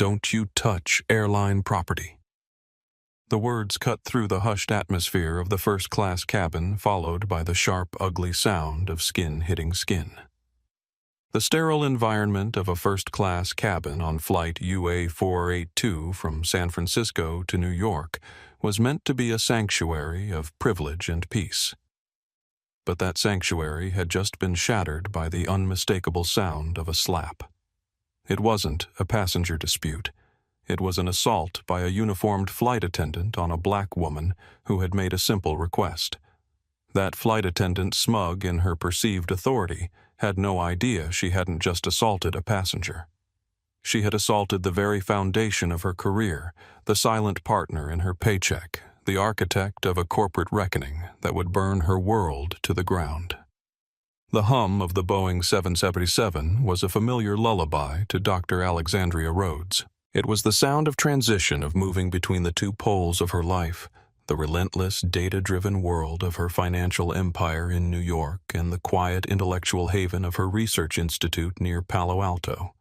"Don't you touch airline property." The words cut through the hushed atmosphere of the first-class cabin, followed by the sharp, ugly sound of skin hitting skin. The sterile environment of a first-class cabin on flight UA482 from San Francisco to New York was meant to be a sanctuary of privilege and peace. But that sanctuary had just been shattered by the unmistakable sound of a slap. It wasn't a passenger dispute. It was an assault by a uniformed flight attendant on a black woman who had made a simple request. That flight attendant, smug in her perceived authority, had no idea she hadn't just assaulted a passenger. She had assaulted the very foundation of her career, the silent partner in her paycheck, the architect of a corporate reckoning that would burn her world to the ground. The hum of the Boeing 777 was a familiar lullaby to Dr. Alexandria Rhodes. It was the sound of transition, of moving between the two poles of her life, the relentless, data-driven world of her financial empire in New York and the quiet intellectual haven of her research institute near Palo Alto.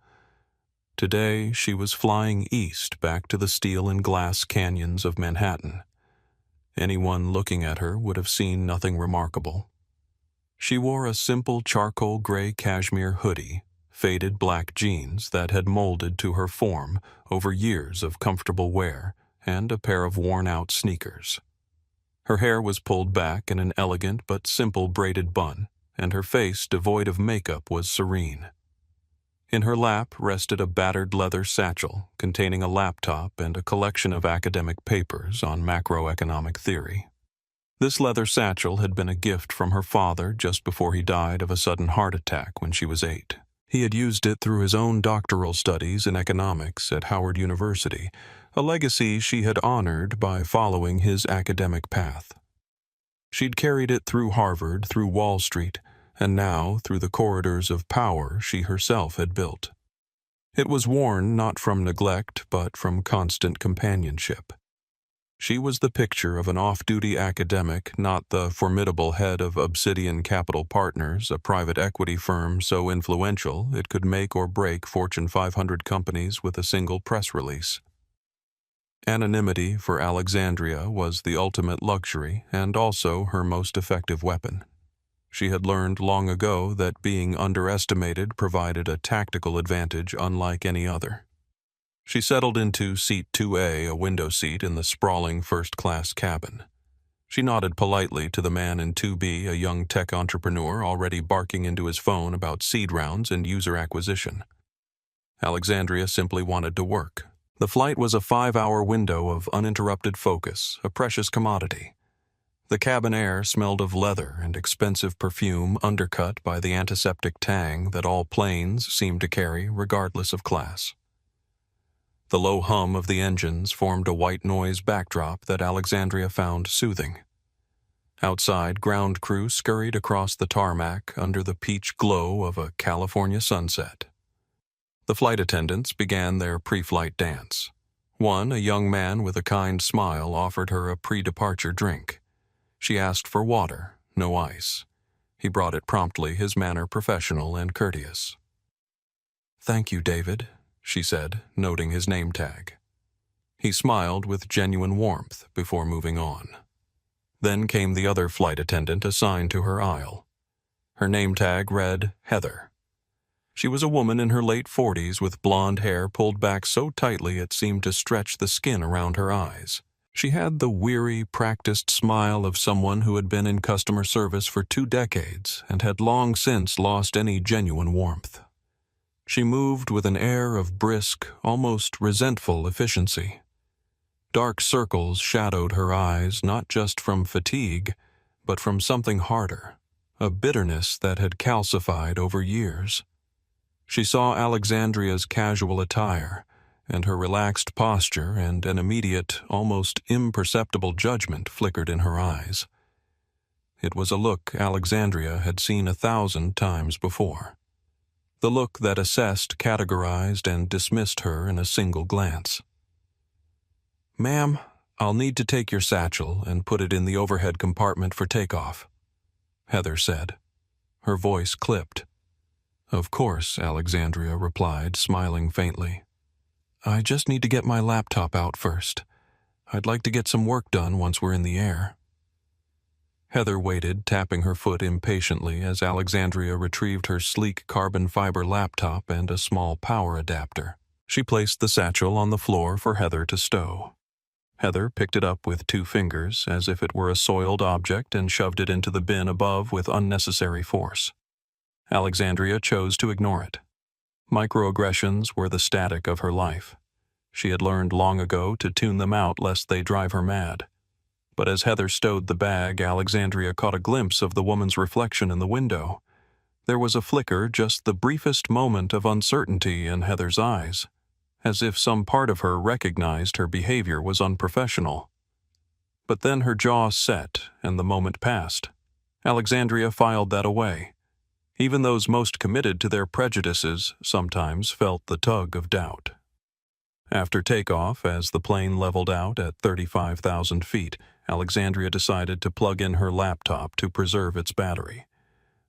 Today, she was flying east back to the steel and glass canyons of Manhattan. Anyone looking at her would have seen nothing remarkable. She wore a simple charcoal gray cashmere hoodie, faded black jeans that had molded to her form over years of comfortable wear, and a pair of worn-out sneakers. Her hair was pulled back in an elegant but simple braided bun, and her face, devoid of makeup, was serene. In her lap rested a battered leather satchel containing a laptop and a collection of academic papers on macroeconomic theory. This leather satchel had been a gift from her father just before he died of a sudden heart attack when she was 8. He had used it through his own doctoral studies in economics at Howard University, a legacy she had honored by following his academic path. She'd carried it through Harvard, through Wall Street, and now through the corridors of power she herself had built. It was worn not from neglect but from constant companionship. She was the picture of an off-duty academic, not the formidable head of Obsidian Capital Partners, a private equity firm so influential it could make or break Fortune 500 companies with a single press release. Anonymity for Alexandria was the ultimate luxury and also her most effective weapon. She had learned long ago that being underestimated provided a tactical advantage unlike any other. She settled into seat 2A, a window seat in the sprawling first-class cabin. She nodded politely to the man in 2B, a young tech entrepreneur already barking into his phone about seed rounds and user acquisition. Alexandria simply wanted to work. The flight was a 5-hour window of uninterrupted focus, a precious commodity. The cabin air smelled of leather and expensive perfume, undercut by the antiseptic tang that all planes seemed to carry regardless of class. The low hum of the engines formed a white noise backdrop that Alexandria found soothing. Outside, ground crew scurried across the tarmac under the peach glow of a California sunset. The flight attendants began their pre-flight dance. One, a young man with a kind smile, offered her a pre-departure drink. She asked for water, no ice. He brought it promptly, his manner professional and courteous. "Thank you, David," she said, noting his name tag. He smiled with genuine warmth before moving on. Then came the other flight attendant assigned to her aisle. Her name tag read Heather. She was a woman in her late 40s with blonde hair pulled back so tightly it seemed to stretch the skin around her eyes. She had the weary, practiced smile of someone who had been in customer service for 2 decades and had long since lost any genuine warmth. She moved with an air of brisk, almost resentful efficiency. Dark circles shadowed her eyes not just from fatigue, but from something harder, a bitterness that had calcified over years. She saw Alexandria's casual attire, and her relaxed posture and an immediate, almost imperceptible judgment flickered in her eyes. It was a look Alexandria had seen 1,000 times before. The look that assessed, categorized, and dismissed her in a single glance. "Ma'am, I'll need to take your satchel and put it in the overhead compartment for takeoff," Heather said. Her voice clipped. "Of course," Alexandria replied, smiling faintly. I just need to get my laptop out first. I'd like to get some work done once we're in the air. Heather waited, tapping her foot impatiently as Alexandria retrieved her sleek carbon fiber laptop and a small power adapter. She placed the satchel on the floor for Heather to stow. Heather picked it up with 2 fingers, as if it were a soiled object, and shoved it into the bin above with unnecessary force. Alexandria chose to ignore it. Microaggressions were the static of her life. She had learned long ago to tune them out lest they drive her mad. But as Heather stowed the bag, Alexandria caught a glimpse of the woman's reflection in the window. There was a flicker, just the briefest moment of uncertainty in Heather's eyes, as if some part of her recognized her behavior was unprofessional. But then her jaw set, and the moment passed. Alexandria filed that away. Even those most committed to their prejudices sometimes felt the tug of doubt. After takeoff, as the plane leveled out at 35,000 feet, Alexandria decided to plug in her laptop to preserve its battery.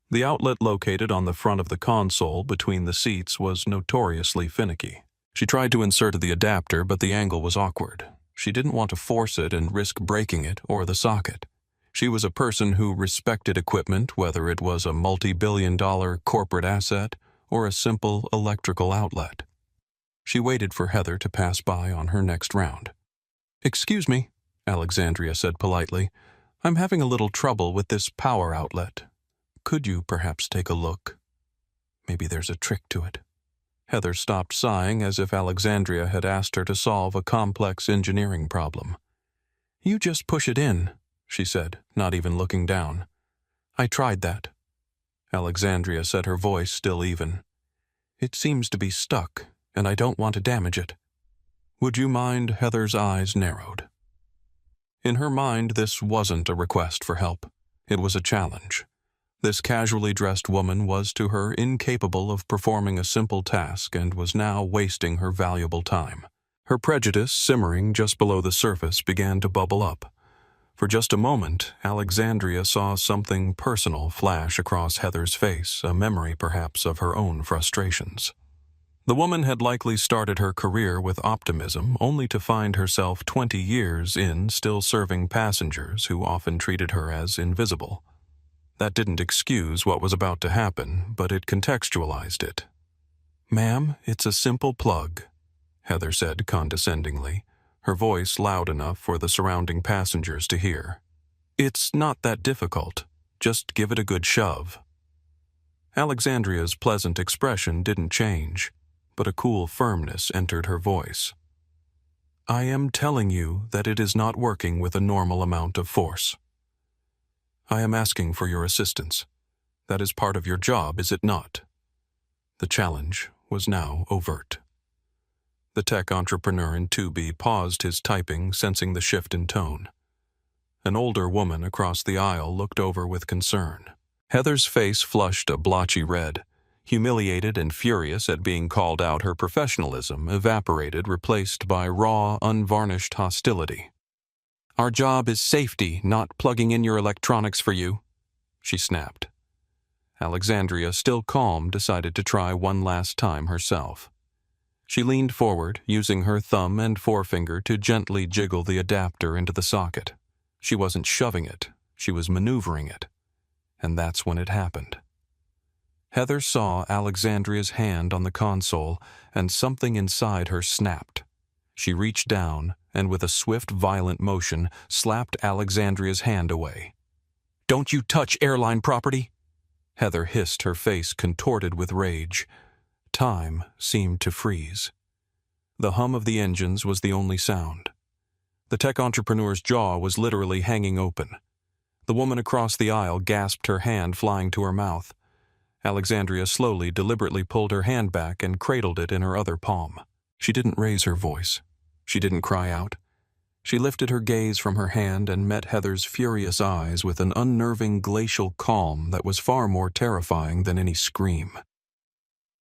The outlet located on the front of the console between the seats was notoriously finicky. She tried to insert the adapter, but the angle was awkward. She didn't want to force it and risk breaking it or the socket. She was a person who respected equipment, whether it was a multi-billion-dollar corporate asset or a simple electrical outlet. She waited for Heather to pass by on her next round. "Excuse me," Alexandria said politely. "I'm having a little trouble with this power outlet. Could you perhaps take a look? Maybe there's a trick to it." Heather stopped sighing as if Alexandria had asked her to solve a complex engineering problem. "You just push it in," she said, not even looking down. "I tried that." Alexandria said, her voice still even. "It seems to be stuck, and I don't want to damage it." "Would you mind?" Heather's eyes narrowed. In her mind, this wasn't a request for help. It was a challenge. This casually dressed woman was to her incapable of performing a simple task and was now wasting her valuable time. Her prejudice, simmering just below the surface, began to bubble up. For just a moment, Alexandria saw something personal flash across Heather's face, a memory perhaps of her own frustrations. The woman had likely started her career with optimism, only to find herself 20 years in still serving passengers who often treated her as invisible. That didn't excuse what was about to happen, but it contextualized it. "Ma'am, it's a simple plug," Heather said condescendingly, her voice loud enough for the surrounding passengers to hear. "It's not that difficult. Just give it a good shove." Alexandria's pleasant expression didn't change, but a cool firmness entered her voice. "I am telling you that it is not working with a normal amount of force. I am asking for your assistance. That is part of your job, is it not?" The challenge was now overt. The tech entrepreneur in 2B paused his typing, sensing the shift in tone. An older woman across the aisle looked over with concern. Heather's face flushed a blotchy red. Humiliated and furious at being called out, her professionalism evaporated, replaced by raw, unvarnished hostility. "Our job is safety, not plugging in your electronics for you," she snapped. Alexandria, still calm, decided to try one last time herself. She leaned forward, using her thumb and forefinger to gently jiggle the adapter into the socket. She wasn't shoving it, she was maneuvering it. And that's when it happened. Heather saw Alexandria's hand on the console, and something inside her snapped. She reached down, and with a swift, violent motion, slapped Alexandria's hand away. "Don't you touch Airline property!" Heather hissed, her face contorted with rage. Time seemed to freeze. The hum of the engines was the only sound. The tech entrepreneur's jaw was literally hanging open. The woman across the aisle gasped, her hand flying to her mouth. Alexandria slowly, deliberately pulled her hand back and cradled it in her other palm. She didn't raise her voice. She didn't cry out. She lifted her gaze from her hand and met Heather's furious eyes with an unnerving glacial calm that was far more terrifying than any scream.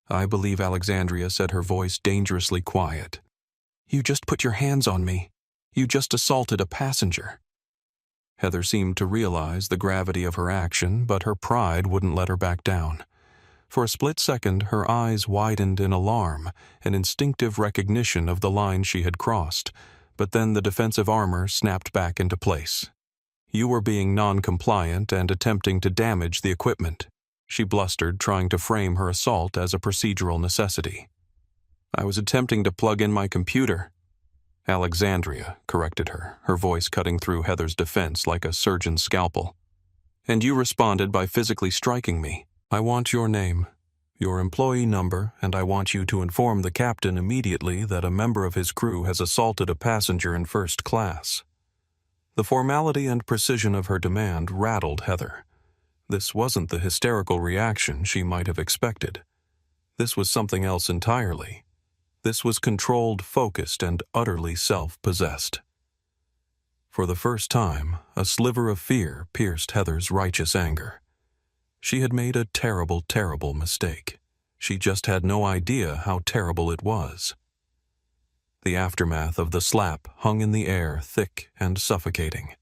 "I believe," Alexandria said, her voice dangerously quiet. "You just put your hands on me. You just assaulted a passenger." Heather seemed to realize the gravity of her action, but her pride wouldn't let her back down. For a split second, her eyes widened in alarm, an instinctive recognition of the line she had crossed, but then the defensive armor snapped back into place. "You were being non-compliant and attempting to damage the equipment," she blustered, trying to frame her assault as a procedural necessity. "I was attempting to plug in my computer." "Alexandria," corrected her, her voice cutting through Heather's defense like a surgeon's scalpel. "And you responded by physically striking me. I want your name, your employee number, and I want you to inform the captain immediately that a member of his crew has assaulted a passenger in first class." The formality and precision of her demand rattled Heather. This wasn't the hysterical reaction she might have expected. This was something else entirely. This was controlled, focused, and utterly self-possessed. For the first time, a sliver of fear pierced Heather's righteous anger. She had made a terrible, terrible mistake. She just had no idea how terrible it was. The aftermath of the slap hung in the air, thick and suffocating.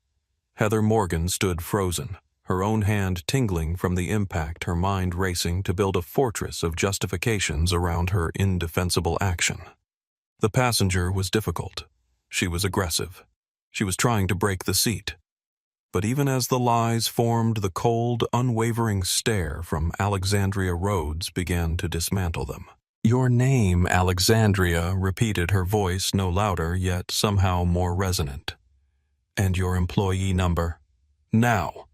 Heather Morgan stood frozen, her own hand tingling from the impact, her mind racing to build a fortress of justifications around her indefensible action. The passenger was difficult. She was aggressive. She was trying to break the seat. But even as the lies formed, the cold, unwavering stare from Alexandria Rhodes began to dismantle them. "Your name, Alexandria," repeated her voice, no louder, yet somehow more resonant. "And your employee number. Now."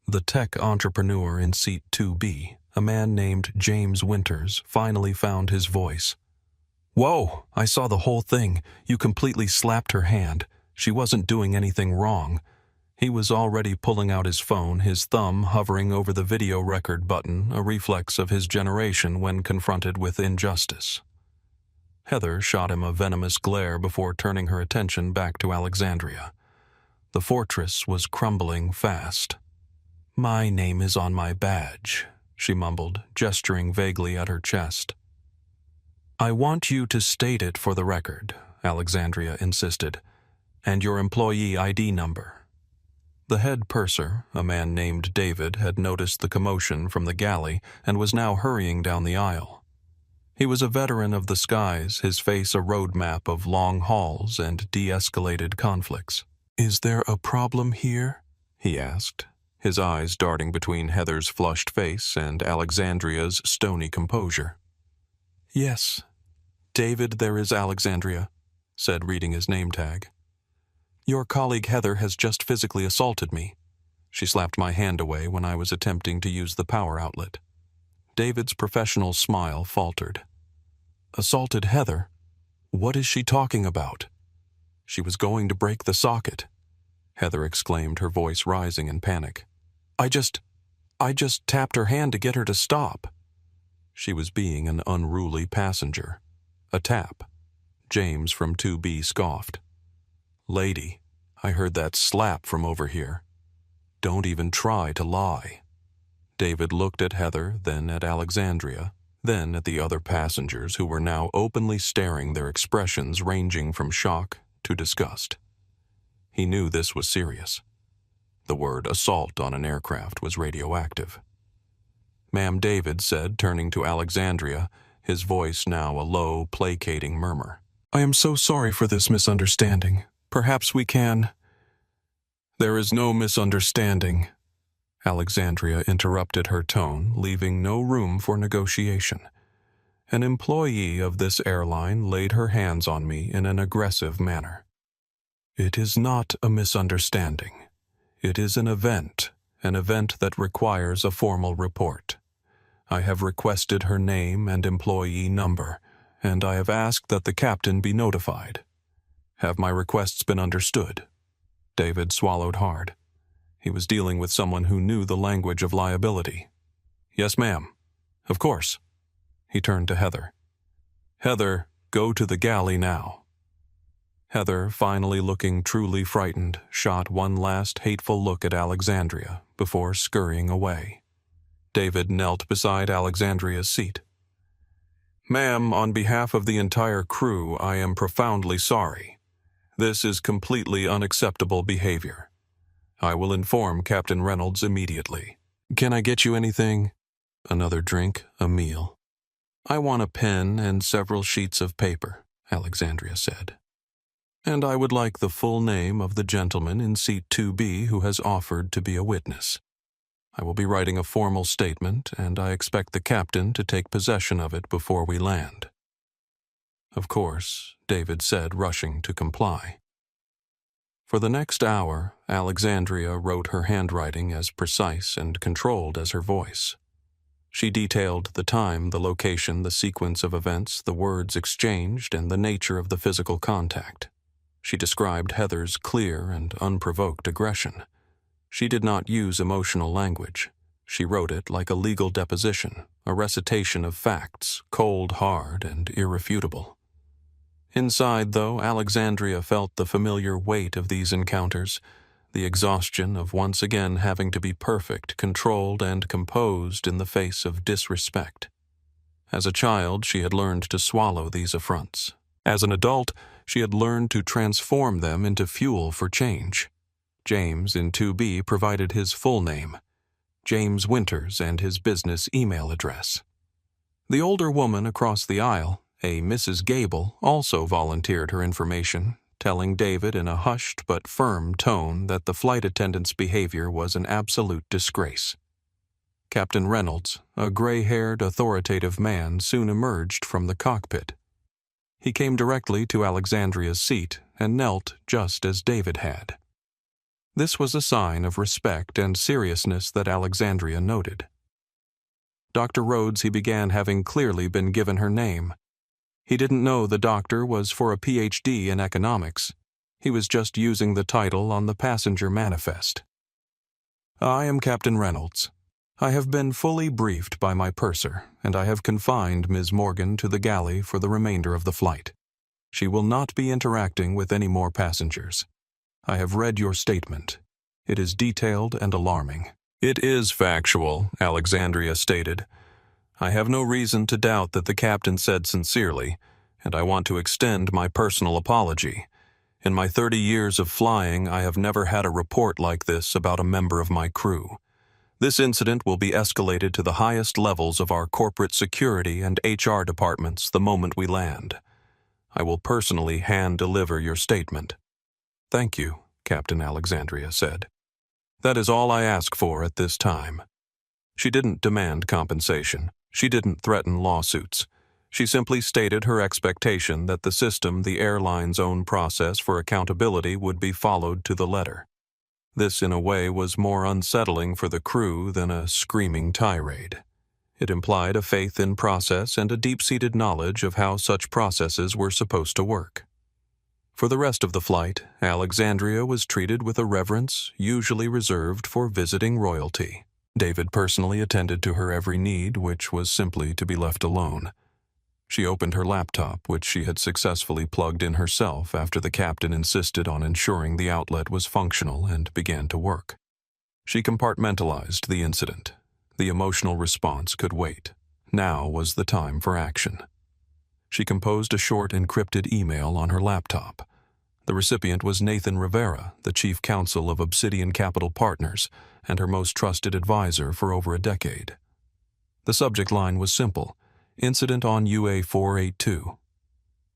The tech entrepreneur in seat 2B, a man named James Winters, finally found his voice. "Whoa, I saw the whole thing. You completely slapped her hand. She wasn't doing anything wrong." He was already pulling out his phone, his thumb hovering over the video record button, a reflex of his generation when confronted with injustice. Heather shot him a venomous glare before turning her attention back to Alexandria. The fortress was crumbling fast. "My name is on my badge," she mumbled, gesturing vaguely at her chest. "I want you to state it for the record," Alexandria insisted, "and your employee ID number." The head purser, a man named David, had noticed the commotion from the galley and was now hurrying down the aisle. He was a veteran of the skies, his face a roadmap of long hauls and de-escalated conflicts. "Is there a problem here?" he asked, his eyes darting between Heather's flushed face and Alexandria's stony composure. "Yes, David, there is Alexandria," said, reading his name tag. "Your colleague Heather has just physically assaulted me. She slapped my hand away when I was attempting to use the power outlet." David's professional smile faltered. "Assaulted Heather? What is she talking about?" "She was going to break the socket," Heather exclaimed, her voice rising in panic. I just tapped her hand to get her to stop." She was being an unruly passenger. A tap. James from 2B scoffed. "Lady, I heard that slap from over here. Don't even try to lie." David looked at Heather, then at Alexandria, then at the other passengers who were now openly staring, their expressions ranging from shock to disgust. He knew this was serious. The word assault on an aircraft was radioactive. "Ma'am," David said, turning to Alexandria, his voice now a low, placating murmur. "I am so sorry for this misunderstanding. Perhaps we can—" "There is no misunderstanding," Alexandria interrupted her tone, leaving no room for negotiation. "An employee of this airline laid her hands on me in an aggressive manner. It is not a misunderstanding. It is an event that requires a formal report. I have requested her name and employee number, and I have asked that the captain be notified. Have my requests been understood?" David swallowed hard. He was dealing with someone who knew the language of liability. "Yes, ma'am. Of course." He turned to Heather. "Heather, go to the galley now." Heather, finally looking truly frightened, shot one last hateful look at Alexandria before scurrying away. David knelt beside Alexandria's seat. "Ma'am, on behalf of the entire crew, I am profoundly sorry. This is completely unacceptable behavior. I will inform Captain Reynolds immediately. Can I get you anything?" Another drink, a meal. I want a pen and several sheets of paper, Alexandria said. And I would like the full name of the gentleman in seat 2B who has offered to be a witness. I will be writing a formal statement, and I expect the captain to take possession of it before we land. Of course, David said, rushing to comply. For the next hour, Alexandria wrote her handwriting as precise and controlled as her voice. She detailed the time, the location, the sequence of events, the words exchanged, and the nature of the physical contact. She described Heather's clear and unprovoked aggression. She did not use emotional language. She wrote it like a legal deposition, a recitation of facts, cold, hard, and irrefutable. Inside, though, Alexandria felt the familiar weight of these encounters, the exhaustion of once again having to be perfect, controlled, and composed in the face of disrespect. As a child, she had learned to swallow these affronts. As an adult, she had learned to transform them into fuel for change. James in 2B provided his full name, James Winters, and his business email address. The older woman across the aisle, a Mrs. Gable, also volunteered her information, telling David in a hushed but firm tone that the flight attendant's behavior was an absolute disgrace. Captain Reynolds, a gray-haired, authoritative man, soon emerged from the cockpit. He came directly to Alexandria's seat and knelt just as David had. This was a sign of respect and seriousness that Alexandria noted. Dr. Rhodes, he began, having clearly been given her name. He didn't know the doctor was for a Ph.D. in economics. He was just using the title on the passenger manifest. I am Captain Reynolds. I have been fully briefed by my purser, and I have confined Ms. Morgan to the galley for the remainder of the flight. She will not be interacting with any more passengers. I have read your statement. It is detailed and alarming. It is factual, Alexandria stated. I have no reason to doubt that the captain said sincerely, and I want to extend my personal apology. In my 30 years of flying, I have never had a report like this about a member of my crew. This incident will be escalated to the highest levels of our corporate security and HR departments the moment we land. I will personally hand-deliver your statement. Thank you, Captain Alexandria said. That is all I ask for at this time. She didn't demand compensation. She didn't threaten lawsuits. She simply stated her expectation that the system, the airline's own process for accountability, would be followed to the letter. This, in a way, was more unsettling for the crew than a screaming tirade. It implied a faith in process and a deep-seated knowledge of how such processes were supposed to work. For the rest of the flight, Alexandria was treated with a reverence usually reserved for visiting royalty. David personally attended to her every need, which was simply to be left alone. She opened her laptop, which she had successfully plugged in herself after the captain insisted on ensuring the outlet was functional, and began to work. She compartmentalized the incident. The emotional response could wait. Now was the time for action. She composed a short encrypted email on her laptop. The recipient was Nathan Rivera, the chief counsel of Obsidian Capital Partners, and her most trusted advisor for over a decade. The subject line was simple: Incident on UA 482.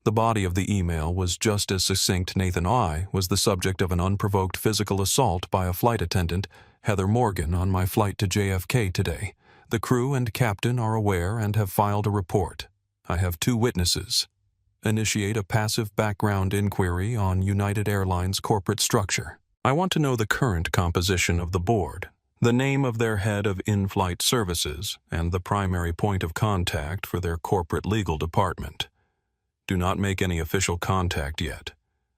The body of the email was just as succinct. Nathan I was the subject of an unprovoked physical assault by a flight attendant, Heather Morgan, on my flight to JFK today. The crew and captain are aware and have filed a report. I have 2 witnesses. Initiate a passive background inquiry on United Airlines corporate structure. I want to know the current composition of the board, the name of their head of in-flight services, and the primary point of contact for their corporate legal department. Do not make any official contact yet.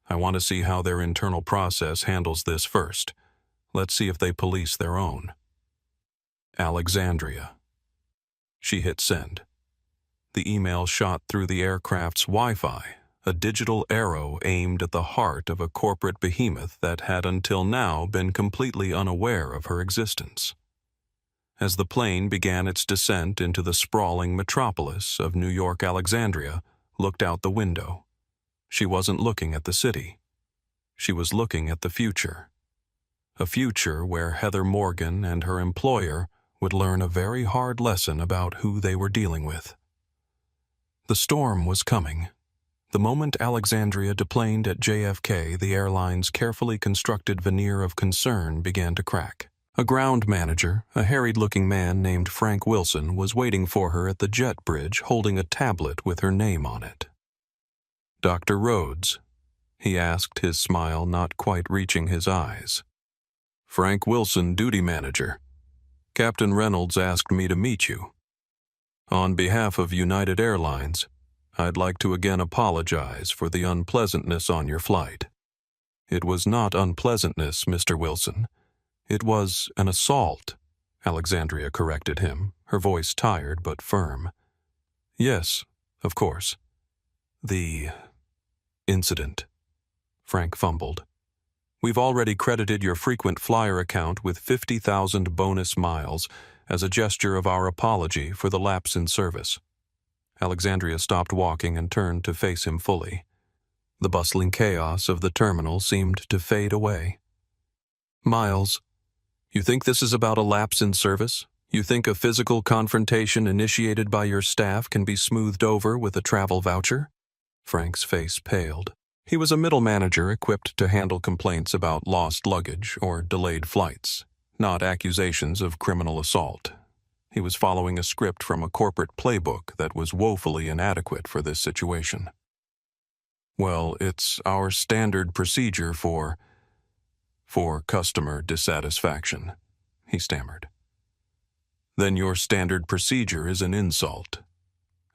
I want to see how their internal process handles this first. Let's see if they police their own. Alexandria. She hit send. The email shot through the aircraft's Wi-Fi, a digital arrow aimed at the heart of a corporate behemoth that had until now been completely unaware of her existence. As the plane began its descent into the sprawling metropolis of New York, Alexandria looked out the window. She wasn't looking at the city. She was looking at the future. A future where Heather Morgan and her employer would learn a very hard lesson about who they were dealing with. The storm was coming. The moment Alexandria deplaned at JFK, the airline's carefully constructed veneer of concern began to crack. A ground manager, a harried-looking man named Frank Wilson, was waiting for her at the jet bridge holding a tablet with her name on it. "Dr. Rhodes?" he asked, his smile not quite reaching his eyes. "Frank Wilson, duty manager. Captain Reynolds asked me to meet you. On behalf of United Airlines, I'd like to again apologize for the unpleasantness on your flight." "It was not unpleasantness, Mr. Wilson. It was an assault," Alexandria corrected him, her voice tired but firm. "Yes, of course. The incident," Frank fumbled. "We've already credited your frequent flyer account with 50,000 bonus miles as a gesture of our apology for the lapse in service." Alexandria stopped walking and turned to face him fully. The bustling chaos of the terminal seemed to fade away. "Miles, you think this is about a lapse in service? You think a physical confrontation initiated by your staff can be smoothed over with a travel voucher?" Frank's face paled. He was a middle manager equipped to handle complaints about lost luggage or delayed flights, not accusations of criminal assault. He was following a script from a corporate playbook that was woefully inadequate for this situation. "Well, it's our standard procedure for customer dissatisfaction," he stammered. "Then your standard procedure is an insult,"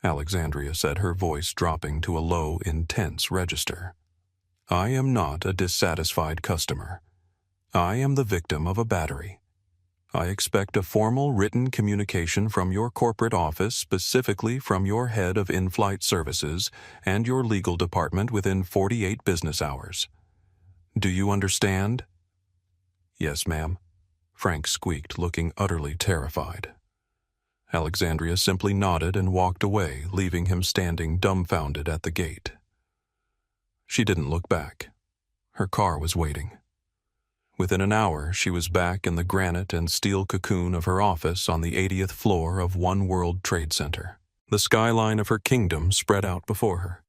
Alexandria said, her voice dropping to a low, intense register. "I am not a dissatisfied customer. I am the victim of a battery. I expect a formal written communication from your corporate office, specifically from your head of in-flight services and your legal department within 48 business hours. Do you understand?" "Yes, ma'am," Frank squeaked, looking utterly terrified. Alexandria simply nodded and walked away, leaving him standing dumbfounded at the gate. She didn't look back. Her car was waiting. Within an hour, she was back in the granite and steel cocoon of her office on the 80th floor of One World Trade Center. The skyline of her kingdom spread out before her.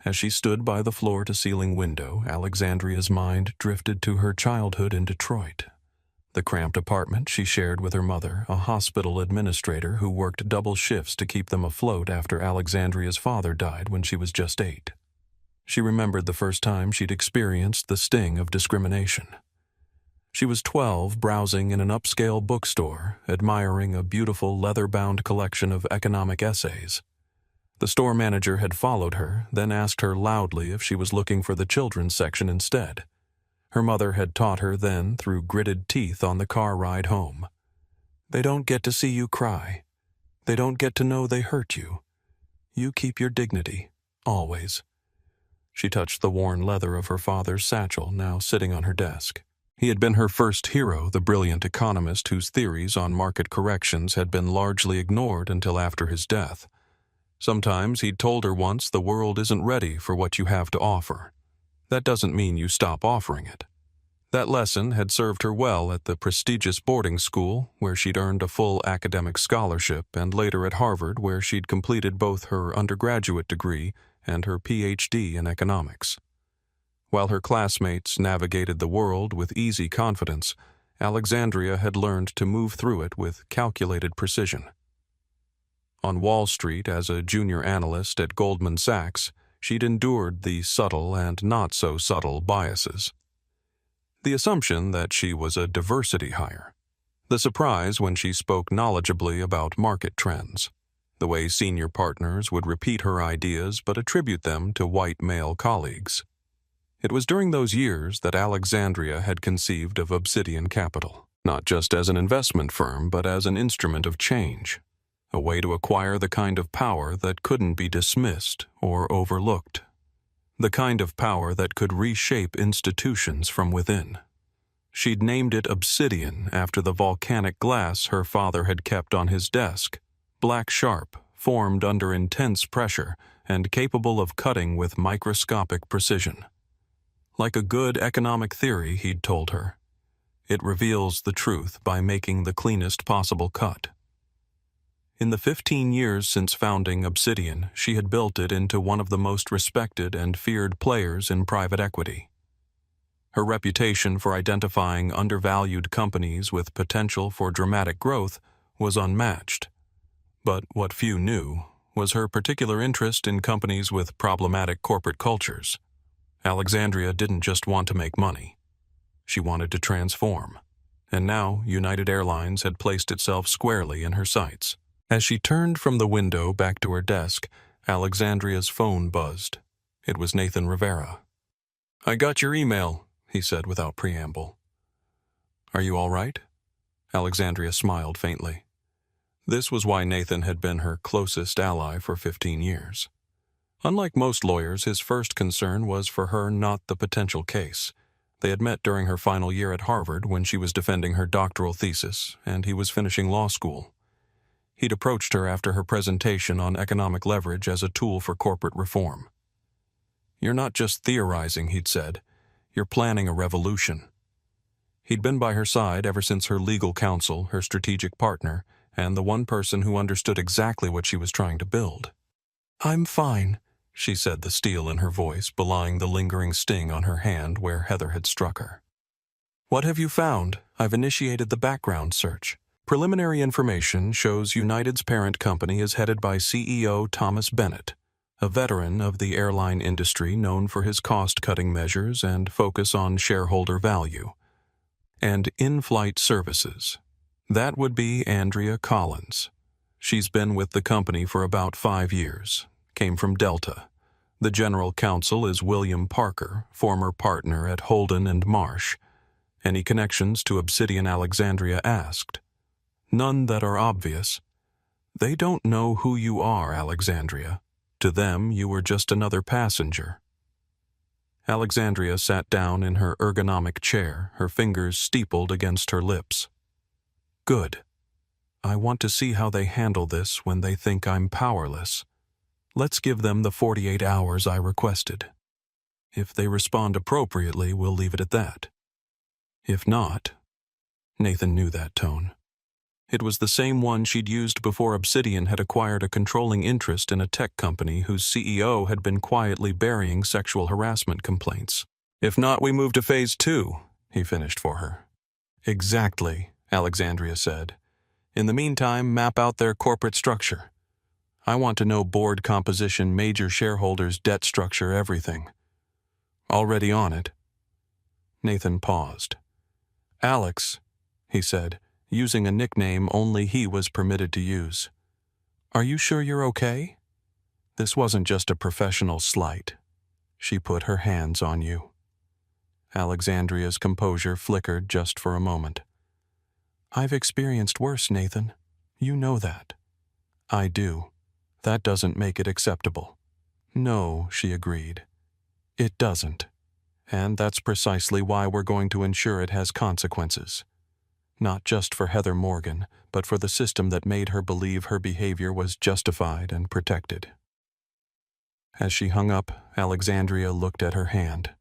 As she stood by the floor-to-ceiling window, Alexandria's mind drifted to her childhood in Detroit. The cramped apartment she shared with her mother, a hospital administrator who worked double shifts to keep them afloat after Alexandria's father died when she was just 8. She remembered the first time she'd experienced the sting of discrimination. She was 12, browsing in an upscale bookstore, admiring a beautiful leather-bound collection of economic essays. The store manager had followed her, then asked her loudly if she was looking for the children's section instead. Her mother had taught her then through gritted teeth on the car ride home. "They don't get to see you cry. They don't get to know they hurt you. You keep your dignity, always." She touched the worn leather of her father's satchel, now sitting on her desk. He had been her first hero, the brilliant economist whose theories on market corrections had been largely ignored until after his death. Sometimes he'd told her once, "The world isn't ready for what you have to offer. That doesn't mean you stop offering it." That lesson had served her well at the prestigious boarding school, where she'd earned a full academic scholarship, and later at Harvard, where she'd completed both her undergraduate degree and her PhD in economics. While her classmates navigated the world with easy confidence, Alexandria had learned to move through it with calculated precision. On Wall Street, as a junior analyst at Goldman Sachs, she'd endured the subtle and not-so-subtle biases. The assumption that she was a diversity hire. The surprise when she spoke knowledgeably about market trends. The way senior partners would repeat her ideas but attribute them to white male colleagues. It was during those years that Alexandria had conceived of Obsidian Capital, not just as an investment firm but as an instrument of change, a way to acquire the kind of power that couldn't be dismissed or overlooked, the kind of power that could reshape institutions from within. She'd named it Obsidian after the volcanic glass her father had kept on his desk, black sharp, formed under intense pressure, and capable of cutting with microscopic precision. Like a good economic theory, he'd told her, It reveals the truth by making the cleanest possible cut. In the 15 years since founding Obsidian, she had built it into one of the most respected and feared players in private equity. Her reputation for identifying undervalued companies with potential for dramatic growth was unmatched. But what few knew was her particular interest in companies with problematic corporate cultures. Alexandria didn't just want to make money. She wanted to transform. And now United Airlines had placed itself squarely in her sights. As she turned from the window back to her desk, Alexandria's phone buzzed. It was Nathan Rivera. "I got your email," he said without preamble. "Are you all right?" Alexandria smiled faintly. This was why Nathan had been her closest ally for 15 years. Unlike most lawyers, his first concern was for her, not the potential case. They had met during her final year at Harvard when she was defending her doctoral thesis, and he was finishing law school. He'd approached her after her presentation on economic leverage as a tool for corporate reform. "You're not just theorizing," he'd said. "You're planning a revolution." He'd been by her side ever since her legal counsel, her strategic partner, and the one person who understood exactly what she was trying to build. "I'm fine," she said, the steel in her voice belying the lingering sting on her hand where Heather had struck her. "What have you found? I've initiated the background search. Preliminary information shows United's parent company is headed by CEO Thomas Bennett, a veteran of the airline industry known for his cost-cutting measures and focus on shareholder value. And in-flight services. That would be Andrea Collins. She's been with the company for about 5 years, came from Delta. The general counsel is William Parker, former partner at Holden and Marsh. Any connections to Obsidian Alexandria asked. None that are obvious. They don't know who you are, Alexandria. To them, you were just another passenger." Alexandria sat down in her ergonomic chair, her fingers steepled against her lips. "Good. I want to see how they handle this when they think I'm powerless. Let's give them the 48 hours I requested. If they respond appropriately, we'll leave it at that. If not..." Nathan knew that tone. It was the same one she'd used before Obsidian had acquired a controlling interest in a tech company whose CEO had been quietly burying sexual harassment complaints. "If not, we move to phase 2, he finished for her. "Exactly," Alexandria said. "In the meantime, map out their corporate structure. I want to know board composition, major shareholders, debt structure, everything." "Already on it." Nathan paused. "Alex," he said, using a nickname only he was permitted to use. "Are you sure you're okay? This wasn't just a professional slight. She put her hands on you." Alexandria's composure flickered just for a moment. "I've experienced worse, Nathan. You know that." "I do. That doesn't make it acceptable." "No," she agreed. "It doesn't. And that's precisely why we're going to ensure it has consequences. Not just for Heather Morgan, but for the system that made her believe her behavior was justified and protected." As she hung up, Alexandria looked at her hand.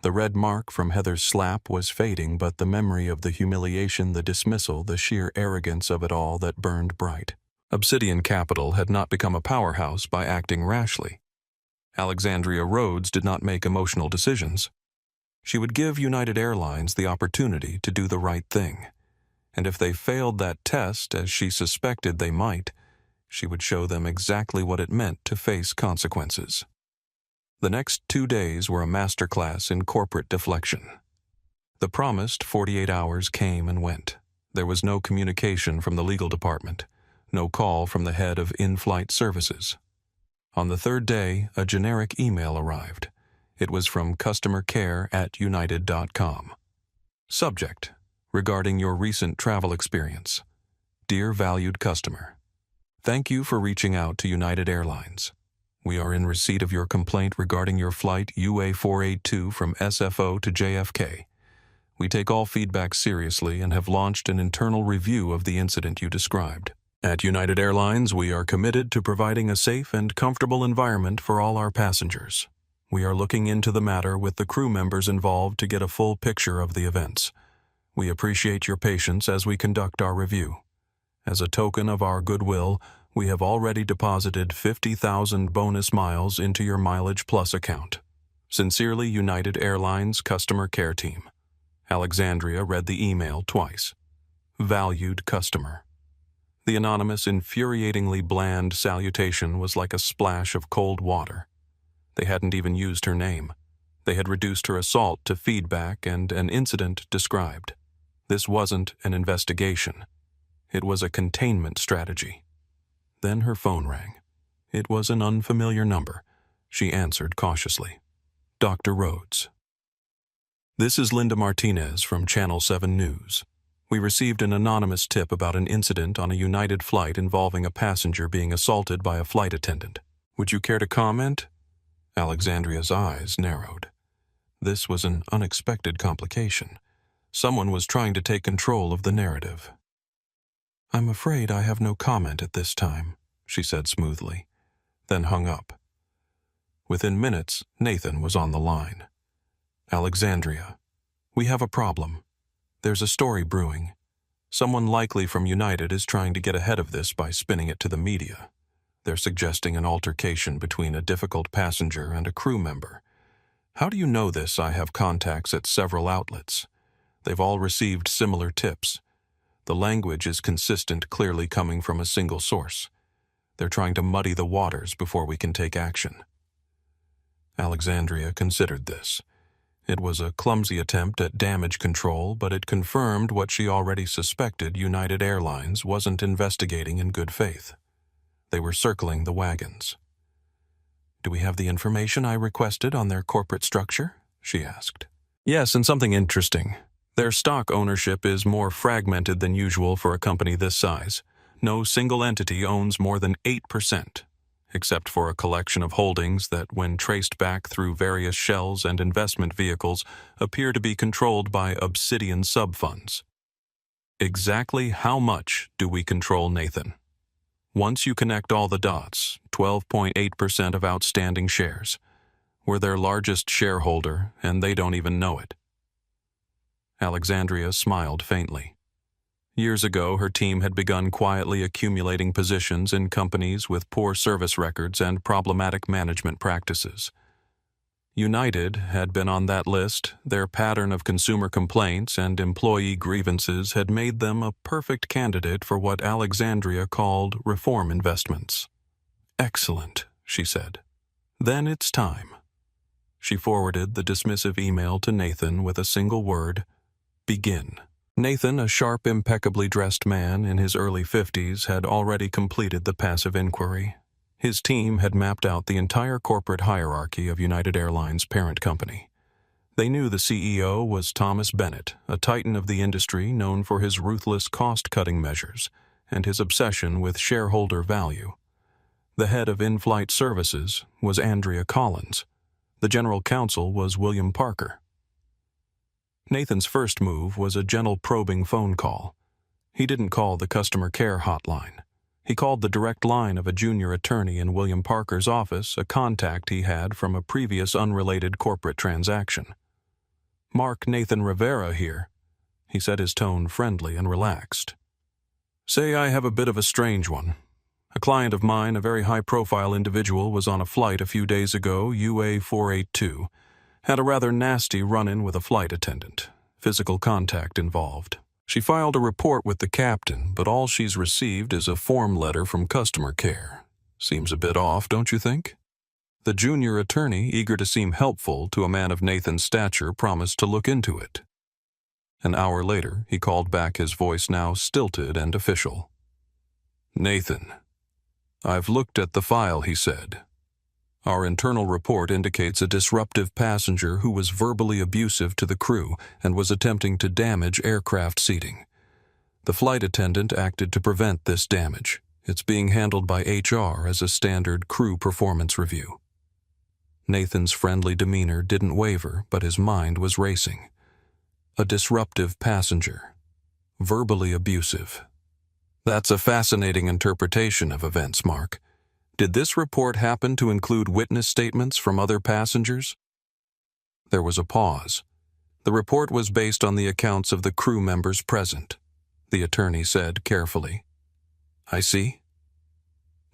The red mark from Heather's slap was fading, but the memory of the humiliation, the dismissal, the sheer arrogance of it all that burned bright. Obsidian Capital had not become a powerhouse by acting rashly. Alexandria Rhodes did not make emotional decisions. She would give United Airlines the opportunity to do the right thing. And if they failed that test, as she suspected they might, she would show them exactly what it meant to face consequences. The next 2 days were a masterclass in corporate deflection. The promised 48 hours came and went. There was no communication from the legal department, no call from the head of in-flight services. On the 3rd day, a generic email arrived. It was from customercare@united.com. Subject: regarding your recent travel experience. Dear valued customer, thank you for reaching out to United Airlines. We are in receipt of your complaint regarding your flight UA482 from SFO to JFK. We take all feedback seriously and have launched an internal review of the incident you described. At United Airlines, we are committed to providing a safe and comfortable environment for all our passengers. We are looking into the matter with the crew members involved to get a full picture of the events. We appreciate your patience as we conduct our review. As a token of our goodwill, we have already deposited 50,000 bonus miles into your Mileage Plus account. Sincerely, United Airlines Customer Care Team. Alexandria read the email twice. Valued customer. The anonymous, infuriatingly bland salutation was like a splash of cold water. They hadn't even used her name. They had reduced her assault to feedback and an incident described. This wasn't an investigation. It was a containment strategy. Then her phone rang. It was an unfamiliar number. She answered cautiously. Dr. Rhodes. This is Linda Martinez from Channel 7 News. We received an anonymous tip about an incident on a United flight involving a passenger being assaulted by a flight attendant. Would you care to comment? Alexandria's eyes narrowed. This was an unexpected complication. Someone was trying to take control of the narrative. I'm afraid I have no comment at this time, she said smoothly, then hung up. Within minutes, Nathan was on the line. Alexandria, we have a problem. There's a story brewing. Someone likely from United is trying to get ahead of this by spinning it to the media. They're suggesting an altercation between a difficult passenger and a crew member. How do you know this? I have contacts at several outlets. They've all received similar tips. The language is consistent, clearly coming from a single source. They're trying to muddy the waters before we can take action. Alexandria considered this. It was a clumsy attempt at damage control, but it confirmed what she already suspected: United Airlines wasn't investigating in good faith. They were circling the wagons. Do we have the information I requested on their corporate structure? She asked. Yes, and something interesting. Their stock ownership is more fragmented than usual for a company this size. No single entity owns more than 8%. Except for a collection of holdings that, when traced back through various shells and investment vehicles, appear to be controlled by Obsidian sub-funds. Exactly how much do we control, Nathan? Once you connect all the dots, 12.8% of outstanding shares. We're their largest shareholder, and they don't even know it. Alexandria smiled faintly. Years ago, her team had begun quietly accumulating positions in companies with poor service records and problematic management practices. United had been on that list. Their pattern of consumer complaints and employee grievances had made them a perfect candidate for what Alexandria called reform investments. Excellent, she said. Then it's time. She forwarded the dismissive email to Nathan with a single word: begin. Nathan, a sharp, impeccably dressed man in his early 50s, had already completed the passive inquiry. His team had mapped out the entire corporate hierarchy of United Airlines' parent company. They knew the CEO was Thomas Bennett, a titan of the industry known for his ruthless cost-cutting measures and his obsession with shareholder value. The head of in-flight services was Andrea Collins. The general counsel was William Parker. Nathan's first move was a gentle probing phone call. He didn't call the customer care hotline. He called the direct line of a junior attorney in William Parker's office, a contact he had from a previous unrelated corporate transaction. Mark Nathan Rivera here. He said, his tone friendly and relaxed. Say I have a bit of a strange one. A client of mine, a very high-profile individual, was on a flight a few days ago, UA 482. Had a rather nasty run-in with a flight attendant. Physical contact involved. She filed a report with the captain, but all she's received is a form letter from customer care. Seems a bit off, don't you think? The junior attorney, eager to seem helpful to a man of Nathan's stature, promised to look into it. An hour later, he called back, his voice now stilted and official. Nathan, I've looked at the file, he said. Our internal report indicates a disruptive passenger who was verbally abusive to the crew and was attempting to damage aircraft seating. The flight attendant acted to prevent this damage. It's being handled by HR as a standard crew performance review. Nathan's friendly demeanor didn't waver, but his mind was racing. A disruptive passenger. Verbally abusive. That's a fascinating interpretation of events, Mark. Did this report happen to include witness statements from other passengers? There was a pause. The report was based on the accounts of the crew members present, the attorney said carefully. I see.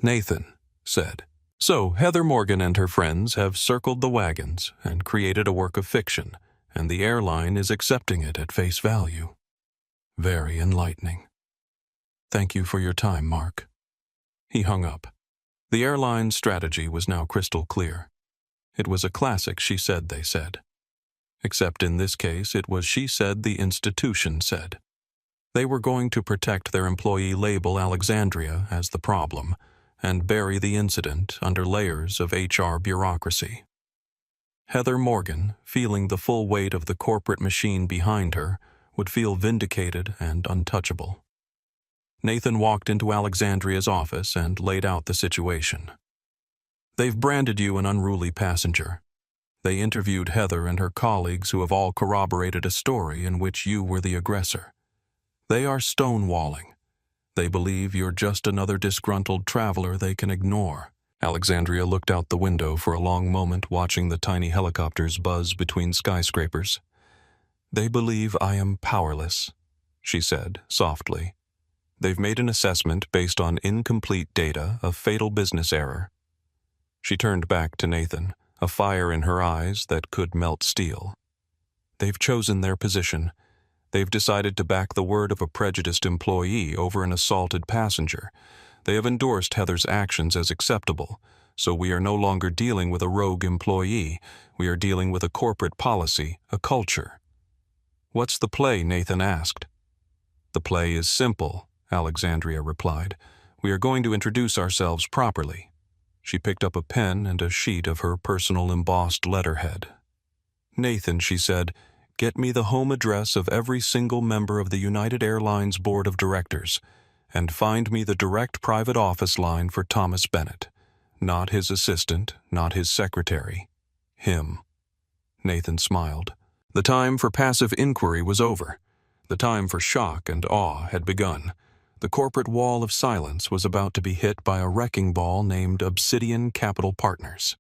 Nathan said, so Heather Morgan and her friends have circled the wagons and created a work of fiction, and the airline is accepting it at face value. Very enlightening. Thank you for your time, Mark. He hung up. The airline's strategy was now crystal clear. It was a classic she said they said. Except in this case, it was she said the institution said. They were going to protect their employee label Alexandria as the problem and bury the incident under layers of HR bureaucracy. Heather Morgan, feeling the full weight of the corporate machine behind her, would feel vindicated and untouchable. Nathan walked into Alexandria's office and laid out the situation. They've branded you an unruly passenger. They interviewed Heather and her colleagues who have all corroborated a story in which you were the aggressor. They are stonewalling. They believe you're just another disgruntled traveler they can ignore. Alexandria looked out the window for a long moment, watching the tiny helicopters buzz between skyscrapers. They believe I am powerless, she said softly. They've made an assessment based on incomplete data of fatal business error. She turned back to Nathan, a fire in her eyes that could melt steel. They've chosen their position. They've decided to back the word of a prejudiced employee over an assaulted passenger. They have endorsed Heather's actions as acceptable, so we are no longer dealing with a rogue employee. We are dealing with a corporate policy, a culture. What's the play? Nathan asked. The play is simple, Alexandria replied. We are going to introduce ourselves properly. She picked up a pen and a sheet of her personal embossed letterhead. Nathan, she said, get me the home address of every single member of the United Airlines Board of Directors, and find me the direct private office line for Thomas Bennett. Not his assistant, not his secretary. Him. Nathan smiled. The time for passive inquiry was over. The time for shock and awe had begun. The corporate wall of silence was about to be hit by a wrecking ball named Obsidian Capital Partners.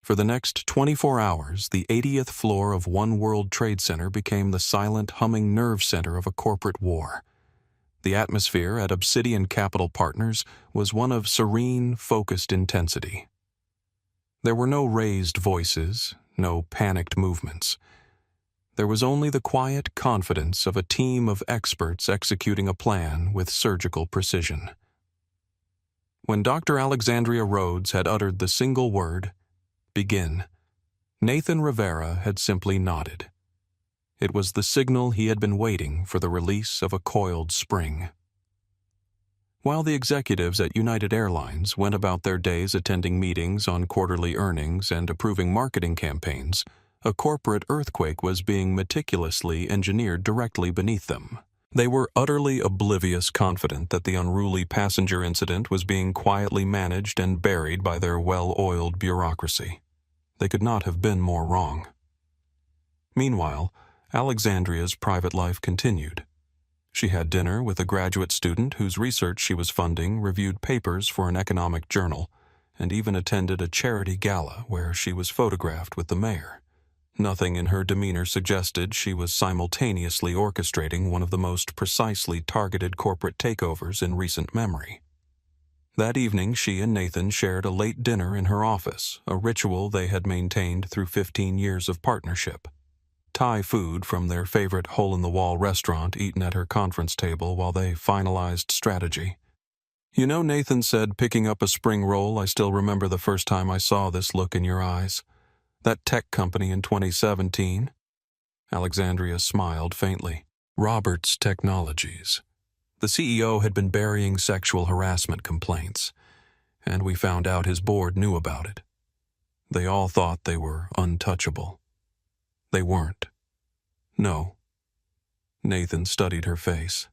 For the next 24 hours, the 80th floor of One World Trade Center became the silent, humming nerve center of a corporate war. The atmosphere at Obsidian Capital Partners was one of serene, focused intensity. There were no raised voices, no panicked movements. There was only the quiet confidence of a team of experts executing a plan with surgical precision. When Dr. Alexandria Rhodes had uttered the single word, "Begin," Nathan Rivera had simply nodded. It was the signal he had been waiting for the release of a coiled spring. While the executives at United Airlines went about their days attending meetings on quarterly earnings and approving marketing campaigns, a corporate earthquake was being meticulously engineered directly beneath them. They were utterly oblivious, confident that the unruly passenger incident was being quietly managed and buried by their well-oiled bureaucracy. They could not have been more wrong. Meanwhile, Alexandria's private life continued. She had dinner with a graduate student whose research she was funding, reviewed papers for an economic journal, and even attended a charity gala where she was photographed with the mayor. Nothing in her demeanor suggested she was simultaneously orchestrating one of the most precisely targeted corporate takeovers in recent memory. That evening, she and Nathan shared a late dinner in her office, a ritual they had maintained through 15 years of partnership. Thai food from their favorite hole-in-the-wall restaurant eaten at her conference table while they finalized strategy. You know, Nathan said, picking up a spring roll, I still remember the first time I saw this look in your eyes. That tech company in 2017? Alexandria smiled faintly. Roberts Technologies. The CEO had been burying sexual harassment complaints, and we found out his board knew about it. They all thought they were untouchable. They weren't. No. Nathan studied her face.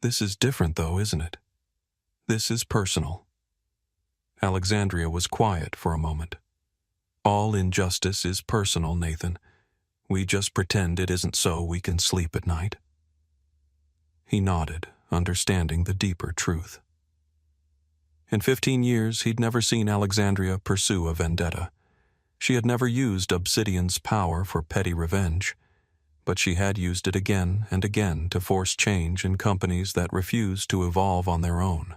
This is different, though, isn't it? This is personal. Alexandria was quiet for a moment. All injustice is personal, Nathan. We just pretend it isn't so we can sleep at night. He nodded, understanding the deeper truth. In 15 years, he'd never seen Alexandria pursue a vendetta. She had never used Obsidian's power for petty revenge. but she had used it again and again to force change in companies that refused to evolve on their own.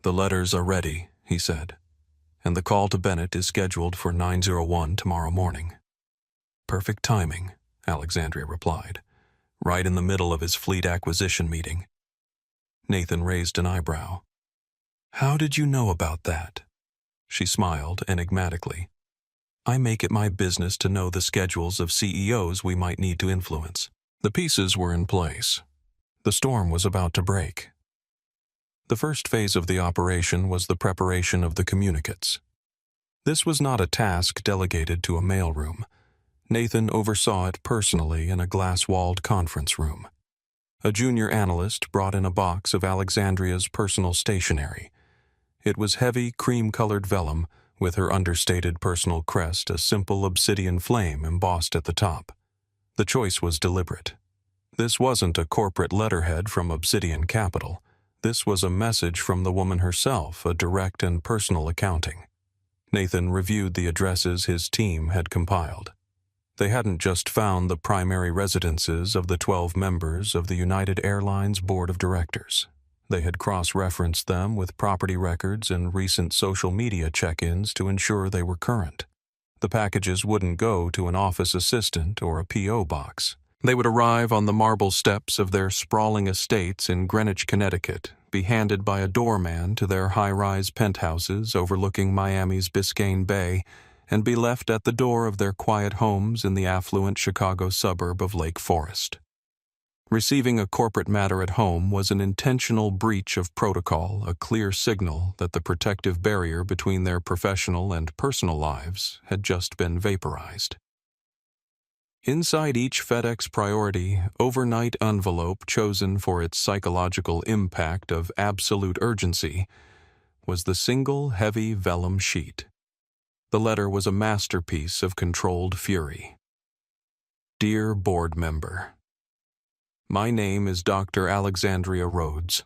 "The letters are ready," he said, "and the call to Bennett is scheduled for 9:01 tomorrow morning." "Perfect timing," Alexandria replied, "right in the middle of his fleet acquisition meeting." Nathan raised an eyebrow. "How did you know about that?" She smiled enigmatically. "I make it my business to know the schedules of CEOs we might need to influence." The pieces were in place. The storm was about to break. The first phase of the operation was the preparation of the communicates. This was not a task delegated to a mailroom. Nathan oversaw it personally in a glass-walled conference room. A junior analyst brought in a box of Alexandria's personal stationery. It was heavy, cream-colored vellum, with her understated personal crest a simple obsidian flame embossed at the top. The choice was deliberate. This wasn't a corporate letterhead from Obsidian Capital. This was a message from the woman herself, a direct and personal accounting. Nathan reviewed the addresses his team had compiled. They hadn't just found the primary residences of the 12 members of the United Airlines Board of Directors. They had cross-referenced them with property records and recent social media check-ins to ensure they were current. The packages wouldn't go to an office assistant or a P.O. box. They would arrive on the marble steps of their sprawling estates in Greenwich, Connecticut, be handed by a doorman to their high-rise penthouses overlooking Miami's Biscayne Bay, and be left at the door of their quiet homes in the affluent Chicago suburb of Lake Forest. Receiving a corporate matter at home was an intentional breach of protocol, a clear signal that the protective barrier between their professional and personal lives had just been vaporized. Inside each FedEx Priority overnight envelope chosen for its psychological impact of absolute urgency was the single heavy vellum sheet. The letter was a masterpiece of controlled fury. Dear Board Member, my name is Dr. Alexandria Rhodes.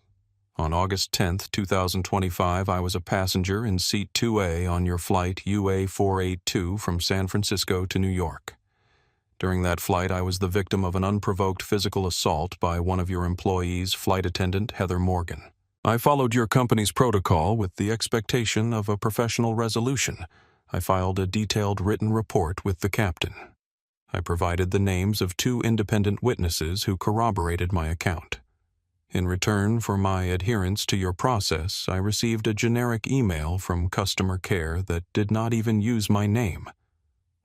On August 10, 2025, I was a passenger in Seat 2A on your flight UA482 from San Francisco to New York. During that flight, I was the victim of an unprovoked physical assault by one of your employees, Flight Attendant Heather Morgan. I followed your company's protocol with the expectation of a professional resolution. I filed a detailed written report with the captain. I provided the names of 2 independent witnesses who corroborated my account. In return for my adherence to your process, I received a generic email from customer care that did not even use my name.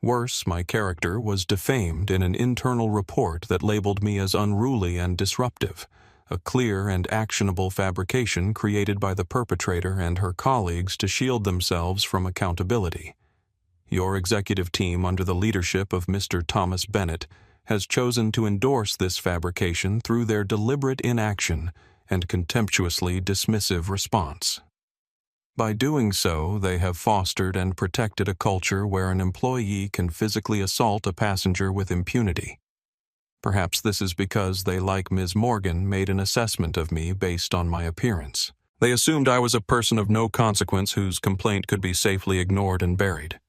Worse, my character was defamed in an internal report that labeled me as unruly and disruptive, a clear and actionable fabrication created by the perpetrator and her colleagues to shield themselves from accountability. Your executive team, under the leadership of Mr. Thomas Bennett, has chosen to endorse this fabrication through their deliberate inaction and contemptuously dismissive response. By doing so, they have fostered and protected a culture where an employee can physically assault a passenger with impunity. Perhaps this is because they, like Ms. Morgan, made an assessment of me based on my appearance. They assumed I was a person of no consequence whose complaint could be safely ignored and buried.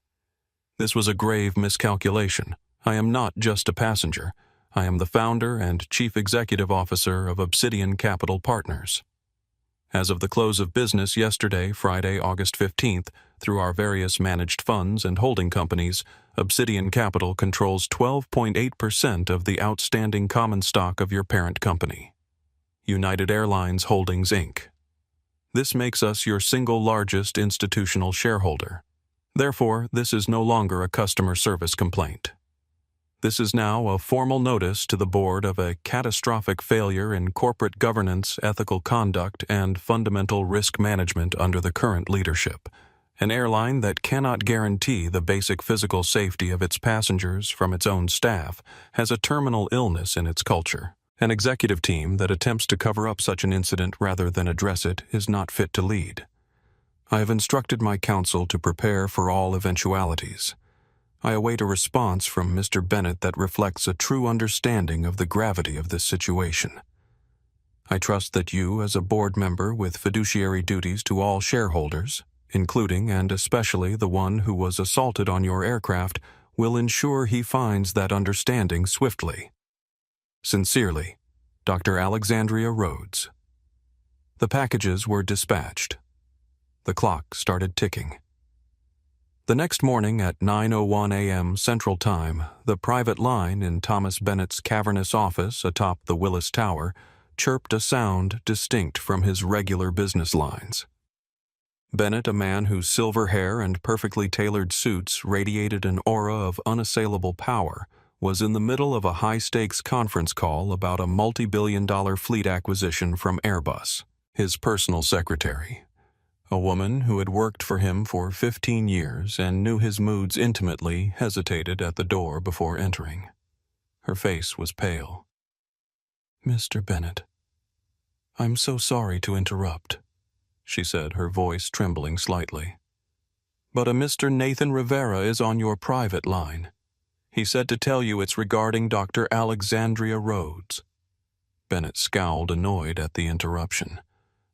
This was a grave miscalculation. I am not just a passenger. I am the founder and chief executive officer of Obsidian Capital Partners. As of the close of business yesterday, Friday, August 15th, through our various managed funds and holding companies, Obsidian Capital controls 12.8% of the outstanding common stock of your parent company, United Airlines Holdings, Inc. This makes us your single largest institutional shareholder. Therefore, this is no longer a customer service complaint. This is now a formal notice to the board of a catastrophic failure in corporate governance, ethical conduct, and fundamental risk management under the current leadership. An airline that cannot guarantee the basic physical safety of its passengers from its own staff has a terminal illness in its culture. An executive team that attempts to cover up such an incident rather than address it is not fit to lead. I have instructed my counsel to prepare for all eventualities. I await a response from Mr. Bennett that reflects a true understanding of the gravity of this situation. I trust that you, as a board member with fiduciary duties to all shareholders, including and especially the one who was assaulted on your aircraft, will ensure he finds that understanding swiftly. Sincerely, Dr. Alexandria Rhodes. The packages were dispatched. The clock started ticking. The next morning at 9:01 a.m. Central Time, the private line in Thomas Bennett's cavernous office atop the Willis Tower chirped a sound distinct from his regular business lines. Bennett, a man whose silver hair and perfectly tailored suits radiated an aura of unassailable power, was in the middle of a high-stakes conference call about a multi-billion-dollar fleet acquisition from Airbus. His personal secretary, a woman who had worked for him for 15 years and knew his moods intimately, hesitated at the door before entering. Her face was pale. "Mr. Bennett, I'm so sorry to interrupt," she said, her voice trembling slightly. "But a Mr. Nathan Rivera is on your private line. He said to tell you it's regarding Dr. Alexandria Rhodes." Bennett scowled, annoyed at the interruption.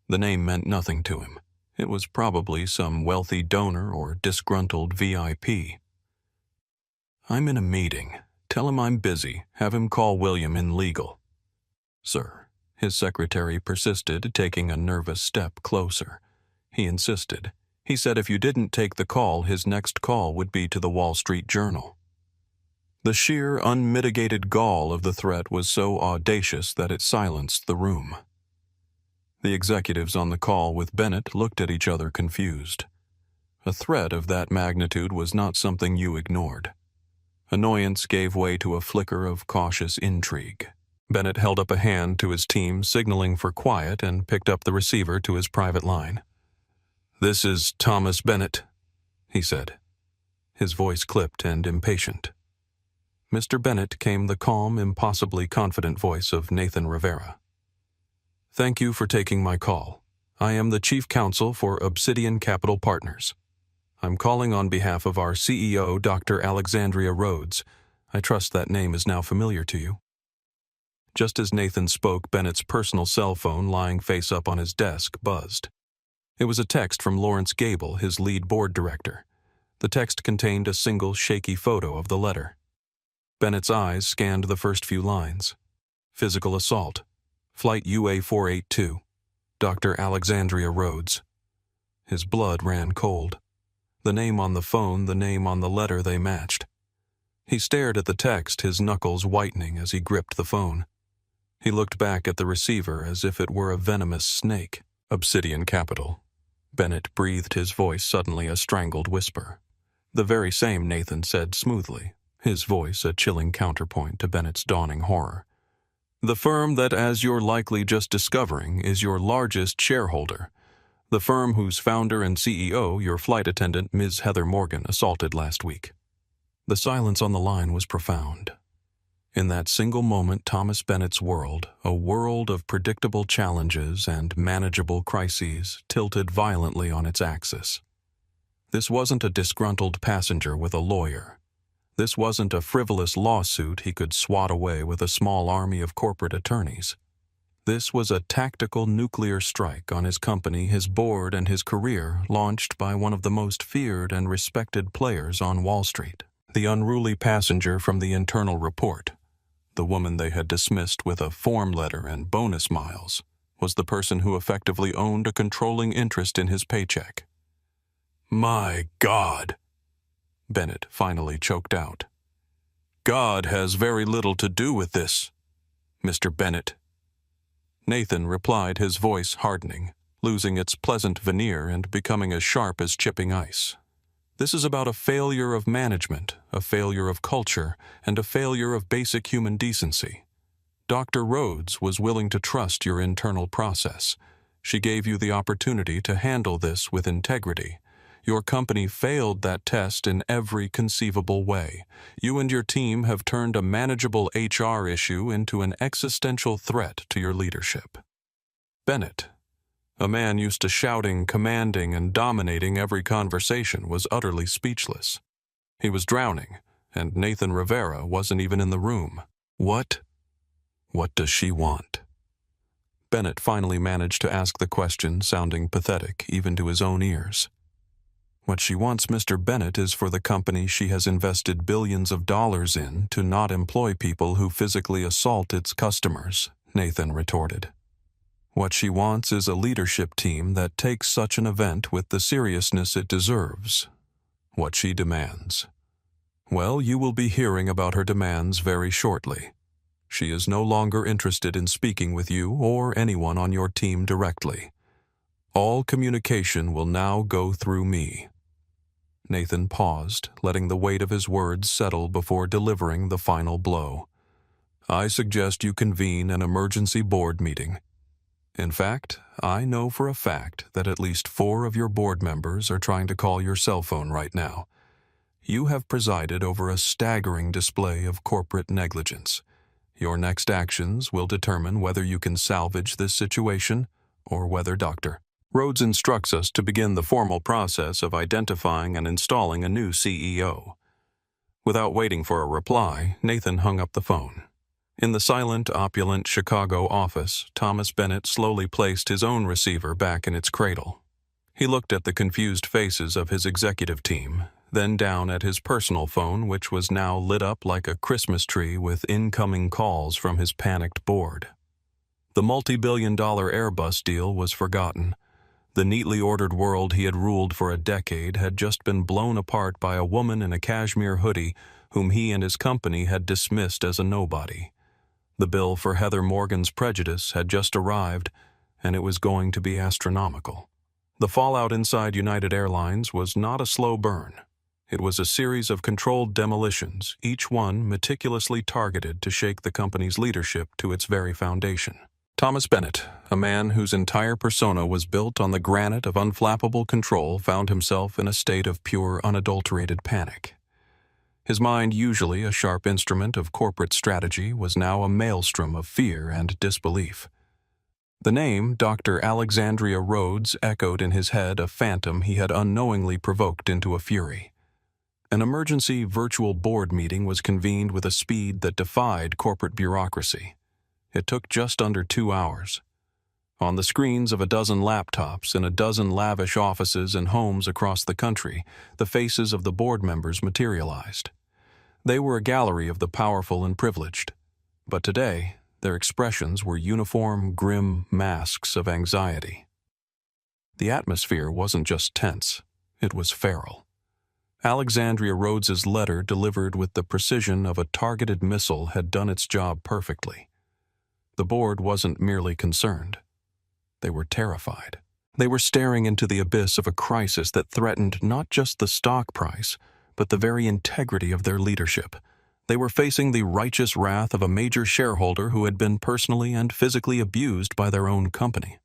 The name meant nothing to him. It was probably some wealthy donor or disgruntled VIP. "I'm in a meeting. Tell him I'm busy. Have him call William in legal." "Sir," his secretary persisted, taking a nervous step closer. He insisted. He said if you didn't take the call, his next call would be to the Wall Street Journal. The sheer, unmitigated gall of the threat was so audacious that it silenced the room. The executives on the call with Bennett looked at each other confused. A threat of that magnitude was not something you ignored. Annoyance gave way to a flicker of cautious intrigue. Bennett held up a hand to his team, signaling for quiet, and picked up the receiver to his private line. "This is Thomas Bennett," he said. His voice clipped and impatient. Mr. Bennett came the calm, impossibly confident voice of Nathan Rivera. "Thank you for taking my call. I am the Chief Counsel for Obsidian Capital Partners. I'm calling on behalf of our CEO, Dr. Alexandria Rhodes. I trust that name is now familiar to you." Just as Nathan spoke, Bennett's personal cell phone, lying face up on his desk, buzzed. It was a text from Lawrence Gable, his lead board director. The text contained a single shaky photo of the letter. Bennett's eyes scanned the first few lines. "Physical assault. Flight UA-482. Dr. Alexandria Rhodes." His blood ran cold. The name on the phone, the name on the letter, they matched. He stared at the text, his knuckles whitening as he gripped the phone. He looked back at the receiver as if it were a venomous snake. "Obsidian Capital." Bennett breathed, his voice suddenly a strangled whisper. "The very same," Nathan said smoothly, his voice a chilling counterpoint to Bennett's dawning horror. "The firm that, as you're likely just discovering, is your largest shareholder. The firm whose founder and CEO, your flight attendant, Ms. Heather Morgan, assaulted last week." The silence on the line was profound. In that single moment, Thomas Bennett's world, a world of predictable challenges and manageable crises, tilted violently on its axis. This wasn't a disgruntled passenger with a lawyer. This wasn't a frivolous lawsuit he could swat away with a small army of corporate attorneys. This was a tactical nuclear strike on his company, his board, and his career, launched by one of the most feared and respected players on Wall Street. The unruly passenger from the internal report, the woman they had dismissed with a form letter and bonus miles, was the person who effectively owned a controlling interest in his paycheck. "My God," Bennett finally choked out. "God has very little to do with this, Mr. Bennett." Nathan replied, his voice hardening, losing its pleasant veneer and becoming as sharp as chipping ice. "This is about a failure of management, a failure of culture, and a failure of basic human decency. Dr. Rhodes was willing to trust your internal process. She gave you the opportunity to handle this with integrity. Your company failed that test in every conceivable way. You and your team have turned a manageable HR issue into an existential threat to your leadership." Bennett, a man used to shouting, commanding, and dominating every conversation, was utterly speechless. He was drowning, and Nathan Rivera wasn't even in the room. What does she want? Bennett finally managed to ask the question, sounding pathetic even to his own ears. What she wants Mr. Bennett is for the company she has invested billions of dollars in to not employ people who physically assault its customers, Nathan retorted. What she wants is a leadership team that takes such an event with the seriousness it deserves. What she demands. Well, you will be hearing about her demands very shortly. She is no longer interested in speaking with you or anyone on your team directly. All communication will now go through me. Nathan paused, letting the weight of his words settle before delivering the final blow. I suggest you convene an emergency board meeting. In fact, I know for a fact that at least 4 of your board members are trying to call your cell phone right now. You have presided over a staggering display of corporate negligence. Your next actions will determine whether you can salvage this situation or whether Dr. Rhodes instructs us to begin the formal process of identifying and installing a new CEO. Without waiting for a reply, Nathan hung up the phone. In the silent, opulent Chicago office, Thomas Bennett slowly placed his own receiver back in its cradle. He looked at the confused faces of his executive team, then down at his personal phone, which was now lit up like a Christmas tree with incoming calls from his panicked board. The multi-billion-dollar Airbus deal was forgotten. The neatly ordered world he had ruled for a decade had just been blown apart by a woman in a cashmere hoodie whom he and his company had dismissed as a nobody. The bill for Heather Morgan's prejudice had just arrived, and it was going to be astronomical. The fallout inside United Airlines was not a slow burn. It was a series of controlled demolitions, each one meticulously targeted to shake the company's leadership to its very foundation. Thomas Bennett, a man whose entire persona was built on the granite of unflappable control, found himself in a state of pure, unadulterated panic. His mind, usually a sharp instrument of corporate strategy, was now a maelstrom of fear and disbelief. The name Dr. Alexandria Rhodes echoed in his head, a phantom he had unknowingly provoked into a fury. An emergency virtual board meeting was convened with a speed that defied corporate bureaucracy. It took just under 2 hours. On the screens of a dozen laptops in a dozen lavish offices and homes across the country, the faces of the board members materialized. They were a gallery of the powerful and privileged. But today, their expressions were uniform, grim masks of anxiety. The atmosphere wasn't just tense, it was feral. Alexandria Rhodes's letter, delivered with the precision of a targeted missile, had done its job perfectly. The board wasn't merely concerned. They were terrified. They were staring into the abyss of a crisis that threatened not just the stock price, but the very integrity of their leadership. They were facing the righteous wrath of a major shareholder who had been personally and physically abused by their own company.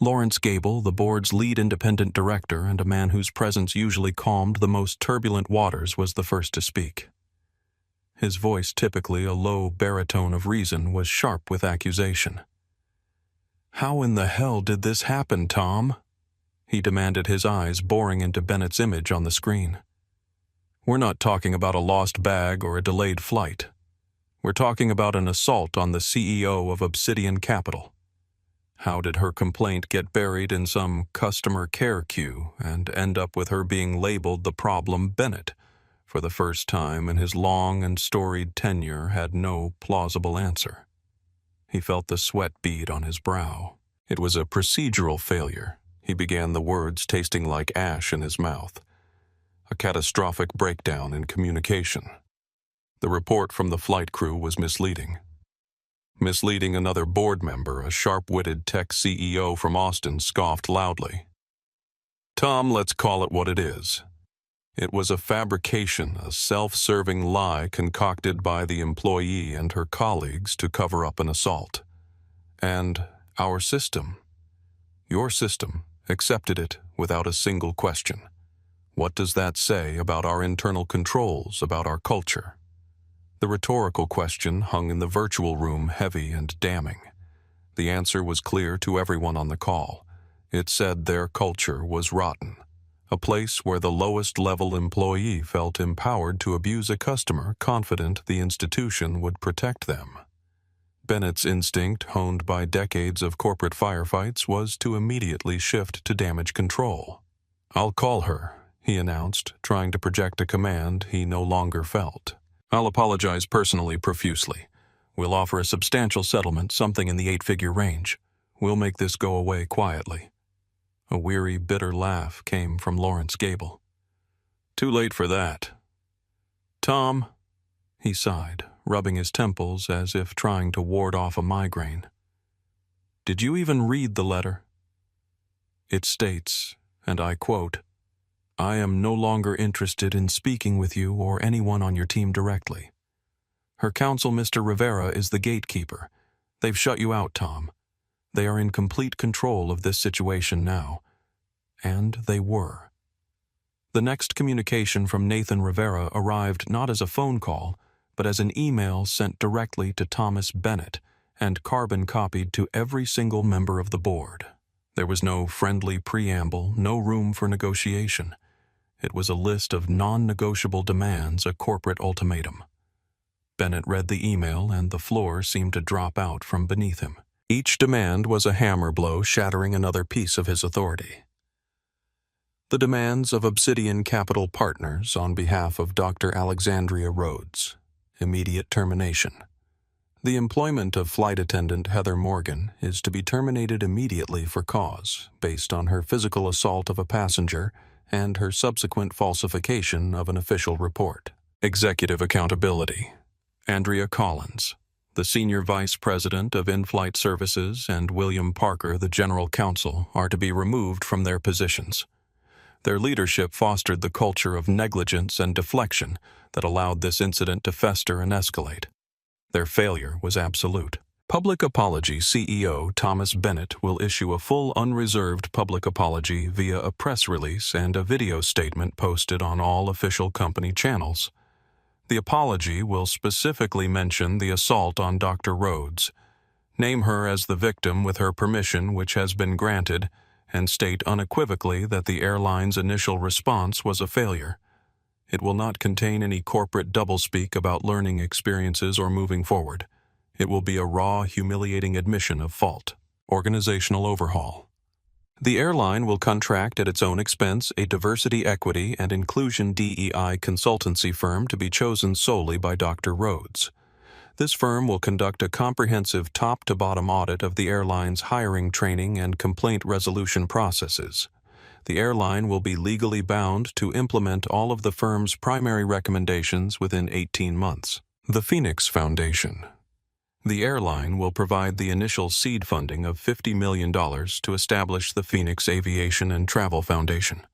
Lawrence Gable, the board's lead independent director and a man whose presence usually calmed the most turbulent waters, was the first to speak. His voice, typically a low baritone of reason, was sharp with accusation. "How in the hell did this happen, Tom?" he demanded, his eyes boring into Bennett's image on the screen. "We're not talking about a lost bag or a delayed flight. We're talking about an assault on the CEO of Obsidian Capital. How did her complaint get buried in some customer care queue and end up with her being labeled the problem Bennett, for the first time in his long and storied tenure, had no plausible answer?" He felt the sweat bead on his brow. "It was a procedural failure," he began, the words tasting like ash in his mouth. "A catastrophic breakdown in communication. The report from the flight crew was misleading. Misleading another board member, a sharp-witted tech CEO from Austin, scoffed loudly. Tom, let's call it what it is. It was a fabrication, a self-serving lie concocted by the employee and her colleagues to cover up an assault. And our system, your system, accepted it without a single question. What does that say about our internal controls, about our culture?" The rhetorical question hung in the virtual room, heavy and damning. The answer was clear to everyone on the call. It said their culture was rotten. A place where the lowest-level employee felt empowered to abuse a customer, confident the institution would protect them. Bennett's instinct, honed by decades of corporate firefights, was to immediately shift to damage control. "I'll call her," he announced, trying to project a command he no longer felt. "I'll apologize personally profusely. We'll offer a substantial settlement, something in the 8-figure range. We'll make this go away quietly." A weary, bitter laugh came from Lawrence Gable. "Too late for that." "Tom," he sighed, rubbing his temples as if trying to ward off a migraine. "Did you even read the letter?" It states, and I quote, "I am no longer interested in speaking with you or anyone on your team directly. Her counsel, Mr. Rivera, is the gatekeeper. They've shut you out, Tom. They are in complete control of this situation now." And they were. The next communication from Nathan Rivera arrived not as a phone call, but as an email sent directly to Thomas Bennett and carbon copied to every single member of the board. There was no friendly preamble, no room for negotiation. It was a list of non-negotiable demands, a corporate ultimatum. Bennett read the email, and the floor seemed to drop out from beneath him. Each demand was a hammer blow shattering another piece of his authority. The demands of Obsidian Capital Partners on behalf of Dr. Alexandria Rhodes. Immediate termination. The employment of flight attendant Heather Morgan is to be terminated immediately for cause, based on her physical assault of a passenger and her subsequent falsification of an official report. Executive accountability. Andrea Collins, the Senior Vice President of In-Flight Services, and William Parker, the General Counsel, are to be removed from their positions. Their leadership fostered the culture of negligence and deflection that allowed this incident to fester and escalate. Their failure was absolute. Public Apology CEO Thomas Bennett will issue a full unreserved public apology via a press release and a video statement posted on all official company channels. The apology will specifically mention the assault on Dr. Rhodes, name her as the victim with her permission which has been granted, and state unequivocally that the airline's initial response was a failure. It will not contain any corporate doublespeak about learning experiences or moving forward. It will be a raw, humiliating admission of fault. Organizational overhaul. The airline will contract at its own expense a diversity, equity, and inclusion DEI consultancy firm to be chosen solely by Dr. Rhodes. This firm will conduct a comprehensive top-to-bottom audit of the airline's hiring, training, and complaint resolution processes. The airline will be legally bound to implement all of the firm's primary recommendations within 18 months. The Phoenix Foundation. The airline will provide the initial seed funding of $50 million to establish the Phoenix Aviation and Travel Foundation.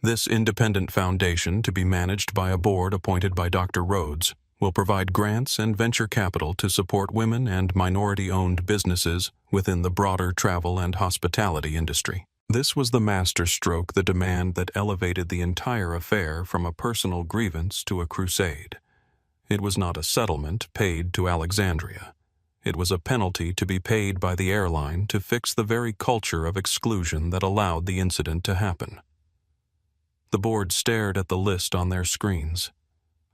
This independent foundation, to be managed by a board appointed by Dr. Rhodes, will provide grants and venture capital to support women and minority-owned businesses within the broader travel and hospitality industry. This was the masterstroke, the demand that elevated the entire affair from a personal grievance to a crusade. It was not a settlement paid to Alexandria. It was a penalty to be paid by the airline to fix the very culture of exclusion that allowed the incident to happen. The board stared at the list on their screens.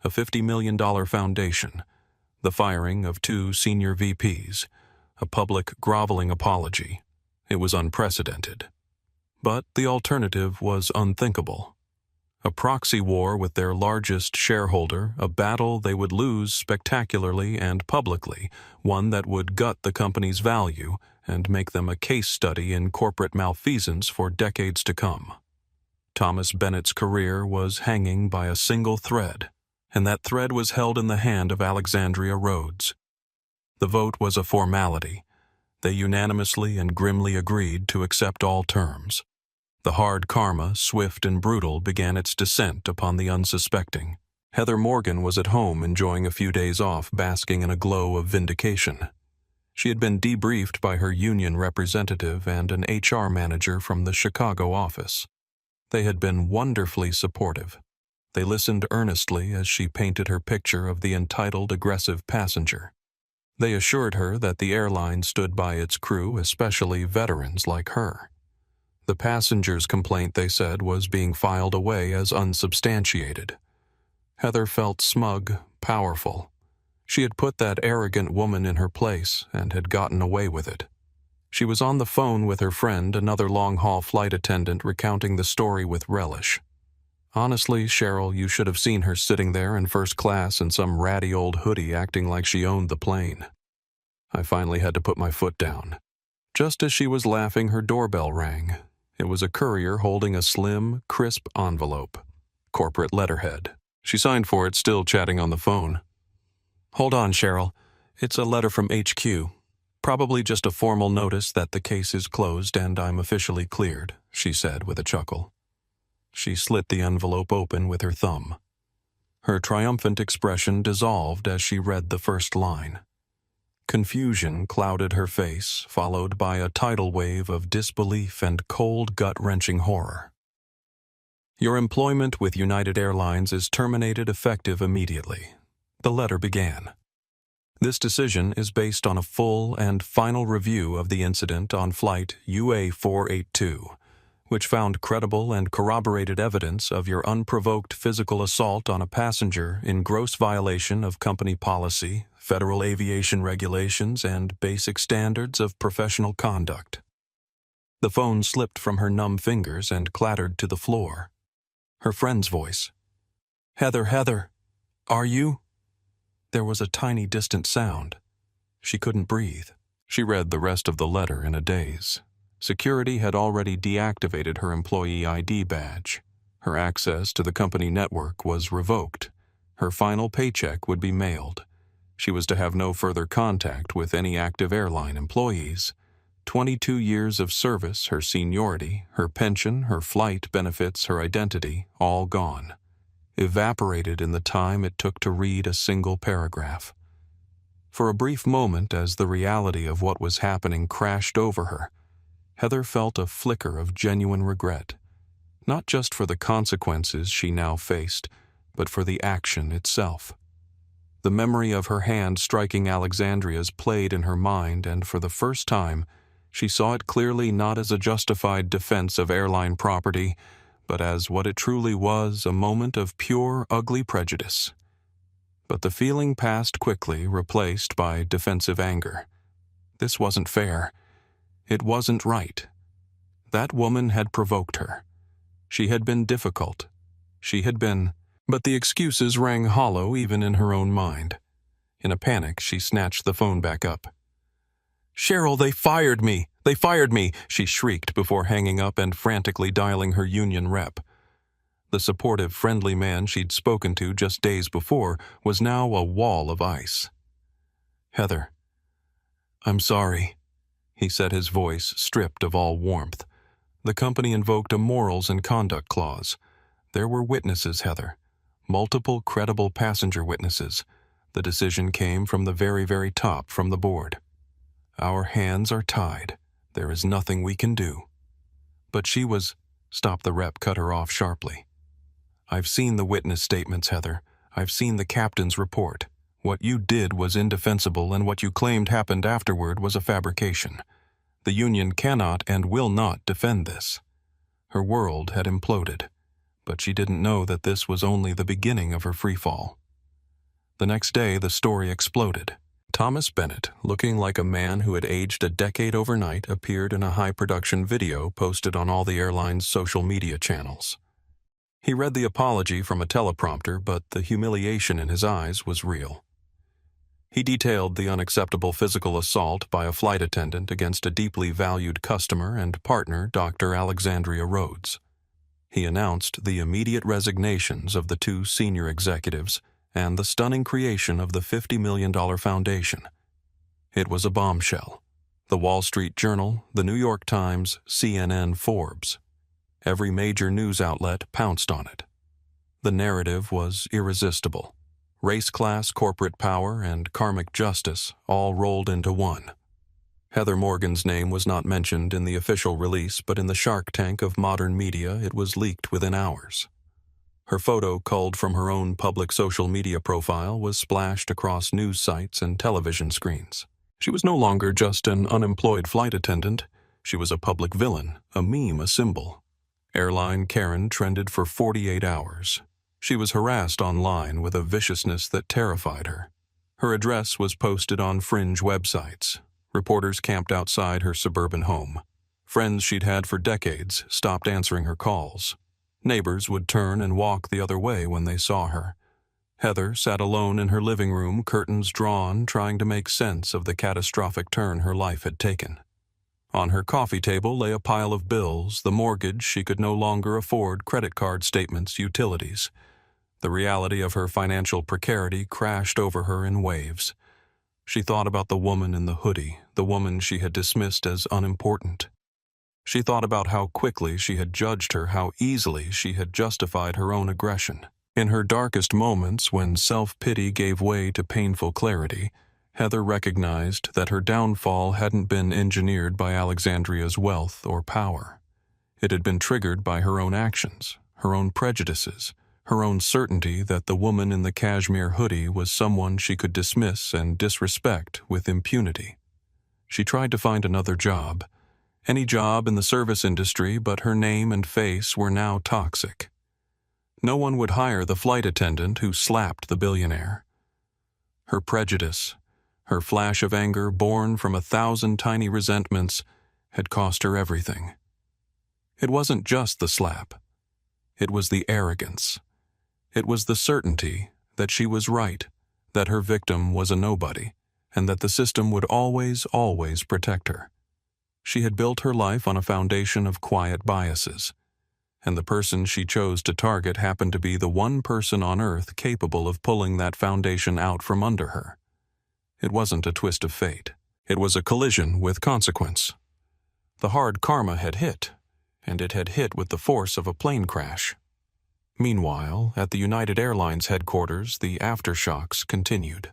A $50 million foundation, the firing of 2 senior VPs, a public groveling apology. It was unprecedented. But the alternative was unthinkable. A proxy war with their largest shareholder, a battle they would lose spectacularly and publicly, one that would gut the company's value and make them a case study in corporate malfeasance for decades to come. Thomas Bennett's career was hanging by a single thread, and that thread was held in the hand of Alexandria Rhodes. The vote was a formality. They unanimously and grimly agreed to accept all terms. The hard karma, swift and brutal, began its descent upon the unsuspecting. Heather Morgan was at home enjoying a few days off, basking in a glow of vindication. She had been debriefed by her union representative and an HR manager from the Chicago office. They had been wonderfully supportive. They listened earnestly as she painted her picture of the entitled, aggressive passenger. They assured her that the airline stood by its crew, especially veterans like her. The passenger's complaint, they said, was being filed away as unsubstantiated. Heather felt smug, powerful. She had put that arrogant woman in her place and had gotten away with it. She was on the phone with her friend, another long-haul flight attendant, recounting the story with relish. Honestly, Cheryl, you should have seen her sitting there in first class in some ratty old hoodie acting like she owned the plane. I finally had to put my foot down. Just as she was laughing, her doorbell rang. It was a courier holding a slim, crisp envelope. Corporate letterhead. She signed for it, still chatting on the phone. "Hold on, Cheryl. It's a letter from HQ. Probably just a formal notice that the case is closed and I'm officially cleared," she said with a chuckle. She slit the envelope open with her thumb. Her triumphant expression dissolved as she read the first line. Confusion clouded her face, followed by a tidal wave of disbelief and cold, gut-wrenching horror. "Your employment with United Airlines is terminated effective immediately," the letter began. "This decision is based on a full and final review of the incident on flight UA482, which found credible and corroborated evidence of your unprovoked physical assault on a passenger in gross violation of company policy, federal aviation regulations, and basic standards of professional conduct." The phone slipped from her numb fingers and clattered to the floor. Her friend's voice. Heather, are you?" There was a tiny distant sound. She couldn't breathe. She read the rest of the letter in a daze. Security had already deactivated her employee ID badge. Her access to the company network was revoked. Her final paycheck would be mailed. She was to have no further contact with any active airline employees. 22 years of service, her seniority, her pension, her flight benefits, her identity, all gone. Evaporated in the time it took to read a single paragraph. For a brief moment, as the reality of what was happening crashed over her, Heather felt a flicker of genuine regret, not just for the consequences she now faced, but for the action itself. The memory of her hand striking Alexandria's played in her mind, and for the first time, she saw it clearly not as a justified defense of airline property, but as what it truly was, a moment of pure, ugly prejudice. But the feeling passed quickly, replaced by defensive anger. This wasn't fair. It wasn't right. That woman had provoked her. She had been difficult. She had been... But the excuses rang hollow even in her own mind. In a panic, she snatched the phone back up. "Cheryl, they fired me! They fired me!" she shrieked before hanging up and frantically dialing her union rep. The supportive, friendly man she'd spoken to just days before was now a wall of ice. "Heather, I'm sorry," he said, his voice stripped of all warmth. "The company invoked a morals and conduct clause. There were witnesses, Heather. Multiple credible passenger witnesses. The decision came from the very, very top, from the board. Our hands are tied. There is nothing we can do." But she was... Stop, the rep cut her off sharply. "I've seen the witness statements, Heather. I've seen the captain's report. What you did was indefensible, and what you claimed happened afterward was a fabrication. The union cannot and will not defend this." Her world had imploded, but she didn't know that this was only the beginning of her freefall. The next day, the story exploded. Thomas Bennett, looking like a man who had aged a decade overnight, appeared in a high-production video posted on all the airline's social media channels. He read the apology from a teleprompter, but the humiliation in his eyes was real. He detailed the unacceptable physical assault by a flight attendant against a deeply valued customer and partner, Dr. Alexandria Rhodes. He announced the immediate resignations of the 2 senior executives and the stunning creation of the $50 million foundation. It was a bombshell. The Wall Street Journal, the New York Times, CNN, Forbes. Every major news outlet pounced on it. The narrative was irresistible. Race class, corporate power, and karmic justice all rolled into one. Heather Morgan's name was not mentioned in the official release, but in the Shark Tank of modern media it was leaked within hours. Her photo, culled from her own public social media profile, was splashed across news sites and television screens. She was no longer just an unemployed flight attendant. She was a public villain, a meme, a symbol. Airline Karen trended for 48 hours. She was harassed online with a viciousness that terrified her. Her address was posted on fringe websites. Reporters camped outside her suburban home. Friends she'd had for decades stopped answering her calls. Neighbors would turn and walk the other way when they saw her. Heather sat alone in her living room, curtains drawn, trying to make sense of the catastrophic turn her life had taken. On her coffee table lay a pile of bills, the mortgage she could no longer afford, credit card statements, utilities. The reality of her financial precarity crashed over her in waves. She thought about the woman in the hoodie, the woman she had dismissed as unimportant. She thought about how quickly she had judged her, how easily she had justified her own aggression. In her darkest moments, when self-pity gave way to painful clarity, Heather recognized that her downfall hadn't been engineered by Alexandria's wealth or power. It had been triggered by her own actions, her own prejudices, her own certainty that the woman in the cashmere hoodie was someone she could dismiss and disrespect with impunity. She tried to find another job, any job in the service industry, but her name and face were now toxic. No one would hire the flight attendant who slapped the billionaire. Her prejudice, her flash of anger born from 1,000 tiny resentments, had cost her everything. It wasn't just the slap. It was the arrogance. It was the certainty that she was right, that her victim was a nobody, and that the system would always protect her. She had built her life on a foundation of quiet biases, and the person she chose to target happened to be the one person on Earth capable of pulling that foundation out from under her. It wasn't a twist of fate. It was a collision with consequence. The hard karma had hit, and it had hit with the force of a plane crash. Meanwhile, at the United Airlines headquarters, the aftershocks continued.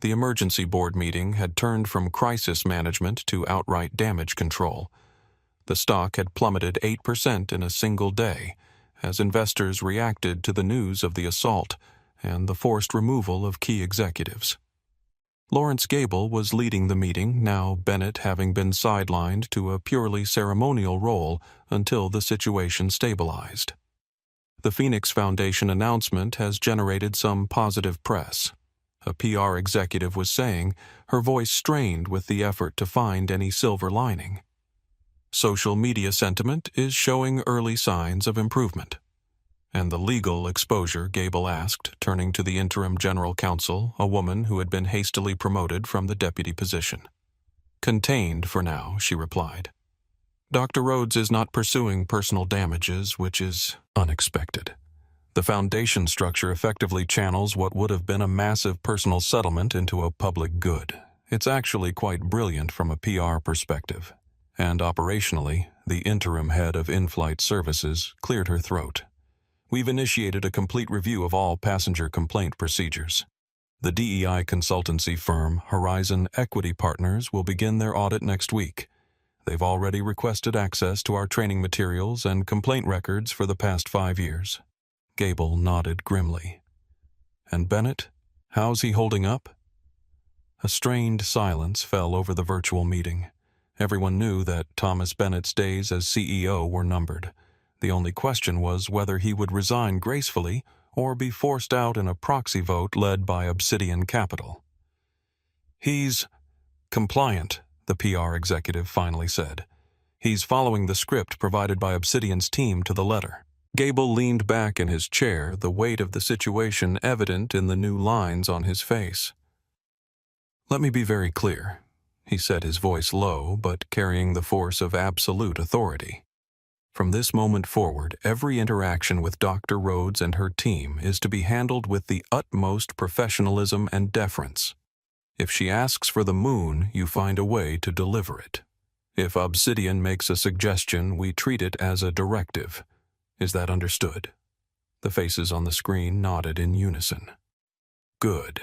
The emergency board meeting had turned from crisis management to outright damage control. The stock had plummeted 8% in a single day as investors reacted to the news of the assault and the forced removal of key executives. Lawrence Gable was leading the meeting, now Bennett having been sidelined to a purely ceremonial role until the situation stabilized. The Phoenix Foundation announcement has generated some positive press. A PR executive was saying, her voice strained with the effort to find any silver lining. Social media sentiment is showing early signs of improvement. And the legal exposure, Gable asked, turning to the interim general counsel, a woman who had been hastily promoted from the deputy position. Contained for now, she replied. Dr. Rhodes is not pursuing personal damages, which is unexpected. The foundation structure effectively channels what would have been a massive personal settlement into a public good. It's actually quite brilliant from a PR perspective. And operationally, the interim head of in-flight services cleared her throat. We've initiated a complete review of all passenger complaint procedures. The DEI consultancy firm Horizon Equity Partners will begin their audit next week. They've already requested access to our training materials and complaint records for the past 5 years. Gable nodded grimly. And Bennett, how's he holding up? A strained silence fell over the virtual meeting. Everyone knew that Thomas Bennett's days as CEO were numbered. The only question was whether he would resign gracefully or be forced out in a proxy vote led by Obsidian Capital. He's compliant, the PR executive finally said. He's following the script provided by Obsidian's team to the letter. Gable leaned back in his chair, the weight of the situation evident in the new lines on his face. Let me be very clear, he said, his voice low but carrying the force of absolute authority. From this moment forward, every interaction with Dr. Rhodes and her team is to be handled with the utmost professionalism and deference. If she asks for the moon, you find a way to deliver it. If Obsidian makes a suggestion, we treat it as a directive. Is that understood? The faces on the screen nodded in unison. Good.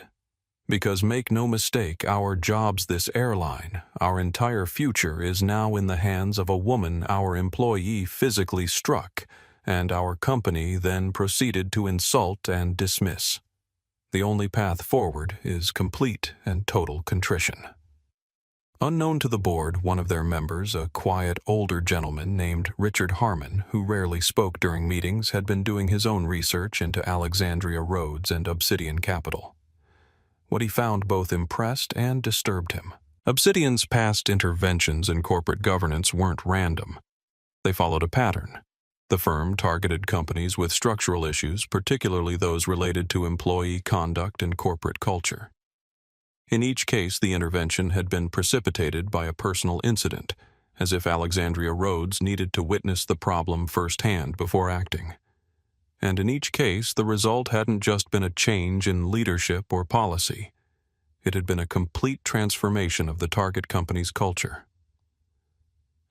Because make no mistake, our jobs this airline, our entire future is now in the hands of a woman our employee physically struck, and our company then proceeded to insult and dismiss. The only path forward is complete and total contrition. Unknown to the board, one of their members, a quiet older gentleman named Richard Harmon, who rarely spoke during meetings, had been doing his own research into Alexandria Rhodes and Obsidian Capital. What he found both impressed and disturbed him. Obsidian's past interventions in corporate governance weren't random. They followed a pattern. The firm targeted companies with structural issues, particularly those related to employee conduct and corporate culture. In each case, the intervention had been precipitated by a personal incident, as if Alexandria Rhodes needed to witness the problem firsthand before acting. And in each case, the result hadn't just been a change in leadership or policy. It had been a complete transformation of the target company's culture.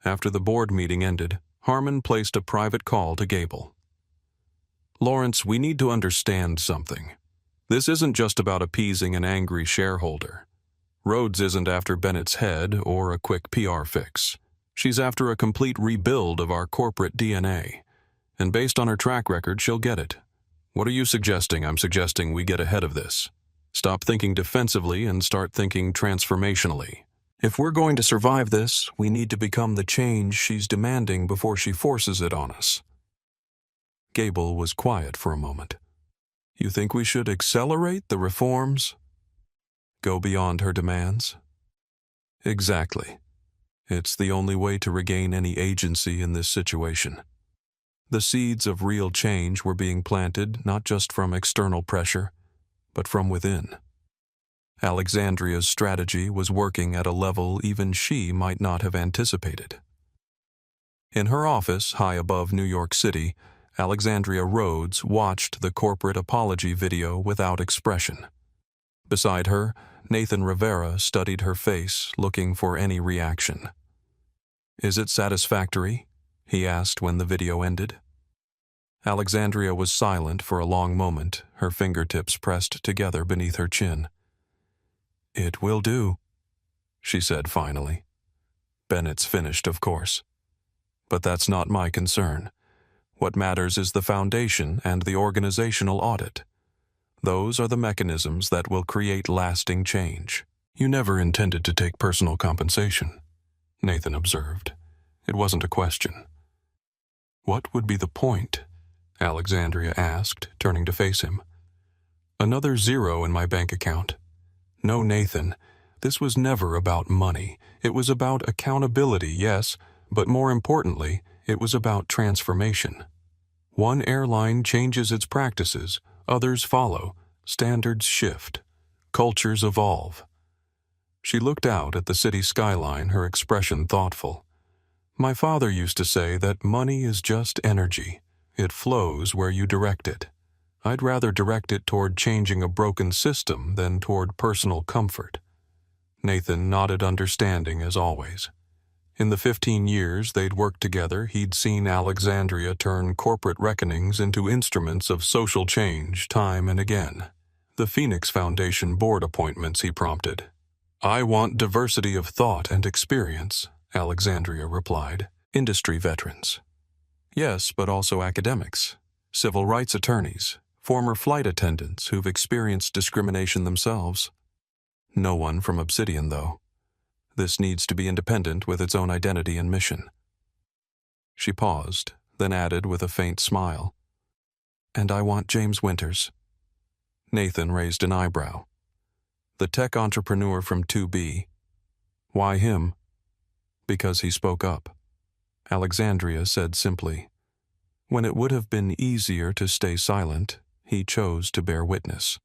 After the board meeting ended, Harmon placed a private call to Gable. "Lawrence, we need to understand something. This isn't just about appeasing an angry shareholder. Rhodes isn't after Bennett's head or a quick PR fix. She's after a complete rebuild of our corporate DNA. And based on her track record, she'll get it. What are you suggesting?" "I'm suggesting we get ahead of this. Stop thinking defensively and start thinking transformationally. If we're going to survive this, we need to become the change she's demanding before she forces it on us." Gable was quiet for a moment. "You think we should accelerate the reforms? Go beyond her demands?" "Exactly. It's the only way to regain any agency in this situation." The seeds of real change were being planted not just from external pressure, but from within. Alexandria's strategy was working at a level even she might not have anticipated. In her office, high above New York City, Alexandria Rhodes watched the corporate apology video without expression. Beside her, Nathan Rivera studied her face, looking for any reaction. "Is it satisfactory?" he asked when the video ended. Alexandria was silent for a long moment, her fingertips pressed together beneath her chin. "It will do," she said finally. "Bennett's finished, of course. But that's not my concern. What matters is the foundation and the organizational audit. Those are the mechanisms that will create lasting change." "You never intended to take personal compensation," Nathan observed. It wasn't a question. "What would be the point?" Alexandria asked, turning to face him. "Another zero in my bank account. No, Nathan, this was never about money. It was about accountability, yes, but more importantly, it was about transformation. One airline changes its practices, others follow, standards shift, cultures evolve." She looked out at the city skyline, her expression thoughtful. "My father used to say that money is just energy. It flows where you direct it. I'd rather direct it toward changing a broken system than toward personal comfort." Nathan nodded understanding as always. In the 15 years they'd worked together, he'd seen Alexandria turn corporate reckonings into instruments of social change time and again. "The Phoenix Foundation board appointments," he prompted. "I want diversity of thought and experience," Alexandria replied. "Industry veterans." "Yes, but also academics, civil rights attorneys, former flight attendants who've experienced discrimination themselves. No one from Obsidian, though. This needs to be independent with its own identity and mission." She paused, then added with a faint smile, "And I want James Winters." Nathan raised an eyebrow. "The tech entrepreneur from 2B. Why him?" "Because he spoke up." Alexandria said simply. "When it would have been easier to stay silent, he chose to bear witness.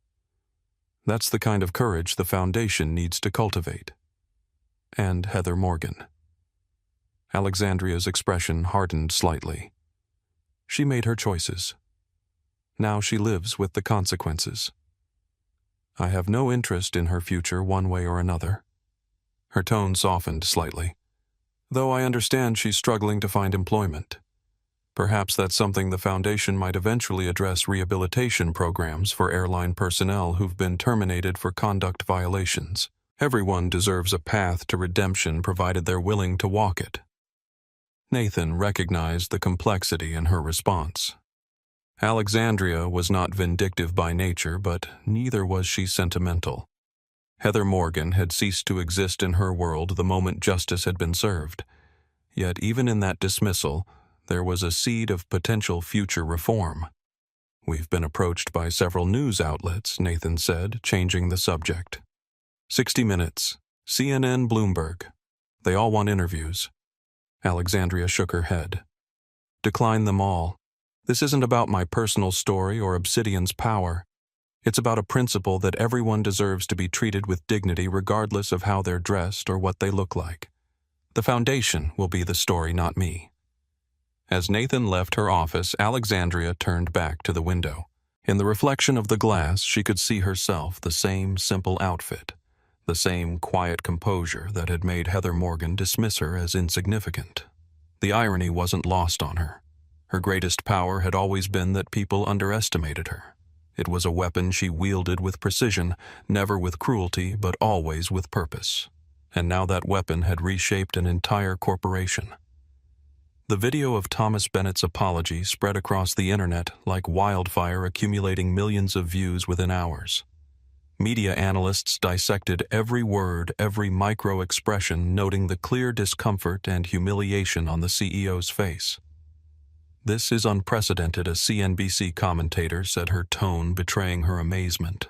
That's the kind of courage the Foundation needs to cultivate." "And Heather Morgan." Alexandria's expression hardened slightly. "She made her choices. Now she lives with the consequences. I have no interest in her future one way or another." Her tone softened slightly. "Though I understand she's struggling to find employment. Perhaps that's something the Foundation might eventually address rehabilitation programs for airline personnel who've been terminated for conduct violations. Everyone deserves a path to redemption provided they're willing to walk it." Nathan recognized the complexity in her response. Alexandria was not vindictive by nature, but neither was she sentimental. Heather Morgan had ceased to exist in her world the moment justice had been served. Yet even in that dismissal, there was a seed of potential future reform. "We've been approached by several news outlets," Nathan said, changing the subject. 60 Minutes, CNN, Bloomberg. They all want interviews." Alexandria shook her head. Decline them all. This isn't about my personal story or Obsidian's power. It's about a principle that everyone deserves to be treated with dignity regardless of how they're dressed or what they look like. The Foundation will be the story, not me." As Nathan left her office, Alexandria turned back to the window. In the reflection of the glass, she could see herself, the same simple outfit, the same quiet composure that had made Heather Morgan dismiss her as insignificant. The irony wasn't lost on her. Her greatest power had always been that people underestimated her. It was a weapon she wielded with precision, never with cruelty, but always with purpose. And now that weapon had reshaped an entire corporation. The video of Thomas Bennett's apology spread across the internet like wildfire, accumulating millions of views within hours. Media analysts dissected every word, every micro-expression, noting the clear discomfort and humiliation on the CEO's face. "This is unprecedented," a CNBC commentator said, her tone betraying her amazement.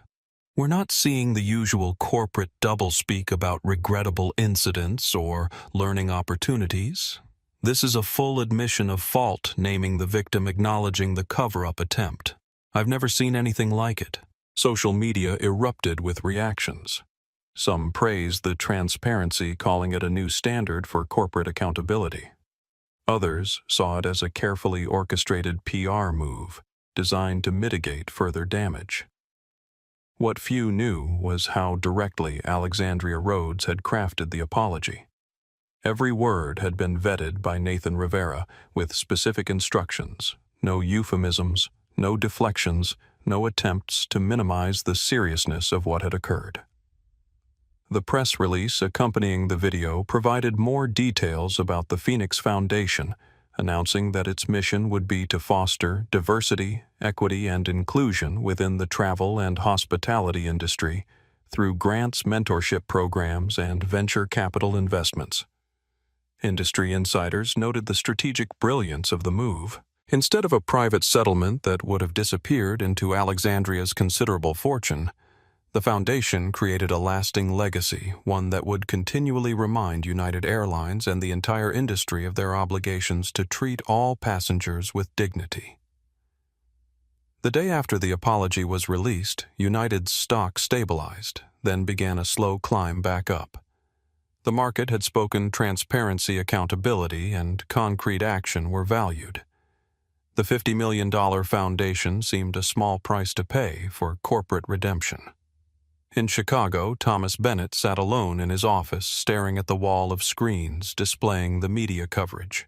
"We're not seeing the usual corporate doublespeak about regrettable incidents or learning opportunities. This is a full admission of fault, naming the victim, acknowledging the cover-up attempt. I've never seen anything like it." Social media erupted with reactions. Some praised the transparency, calling it a new standard for corporate accountability. Others saw it as a carefully orchestrated PR move, designed to mitigate further damage. What few knew was how directly Alexandria Rhodes had crafted the apology. Every word had been vetted by Nathan Rivera with specific instructions: no euphemisms, no deflections, no attempts to minimize the seriousness of what had occurred. The press release accompanying the video provided more details about the Phoenix Foundation, announcing that its mission would be to foster diversity, equity, and inclusion within the travel and hospitality industry through grants, mentorship programs, and venture capital investments. Industry insiders noted the strategic brilliance of the move. Instead of a private settlement that would have disappeared into Alexandria's considerable fortune, the Foundation created a lasting legacy, one that would continually remind United Airlines and the entire industry of their obligations to treat all passengers with dignity. The day after the apology was released, United's stock stabilized, then began a slow climb back up. The market had spoken transparency, accountability, and concrete action were valued. The $50 million foundation seemed a small price to pay for corporate redemption. In Chicago, Thomas Bennett sat alone in his office, staring at the wall of screens displaying the media coverage.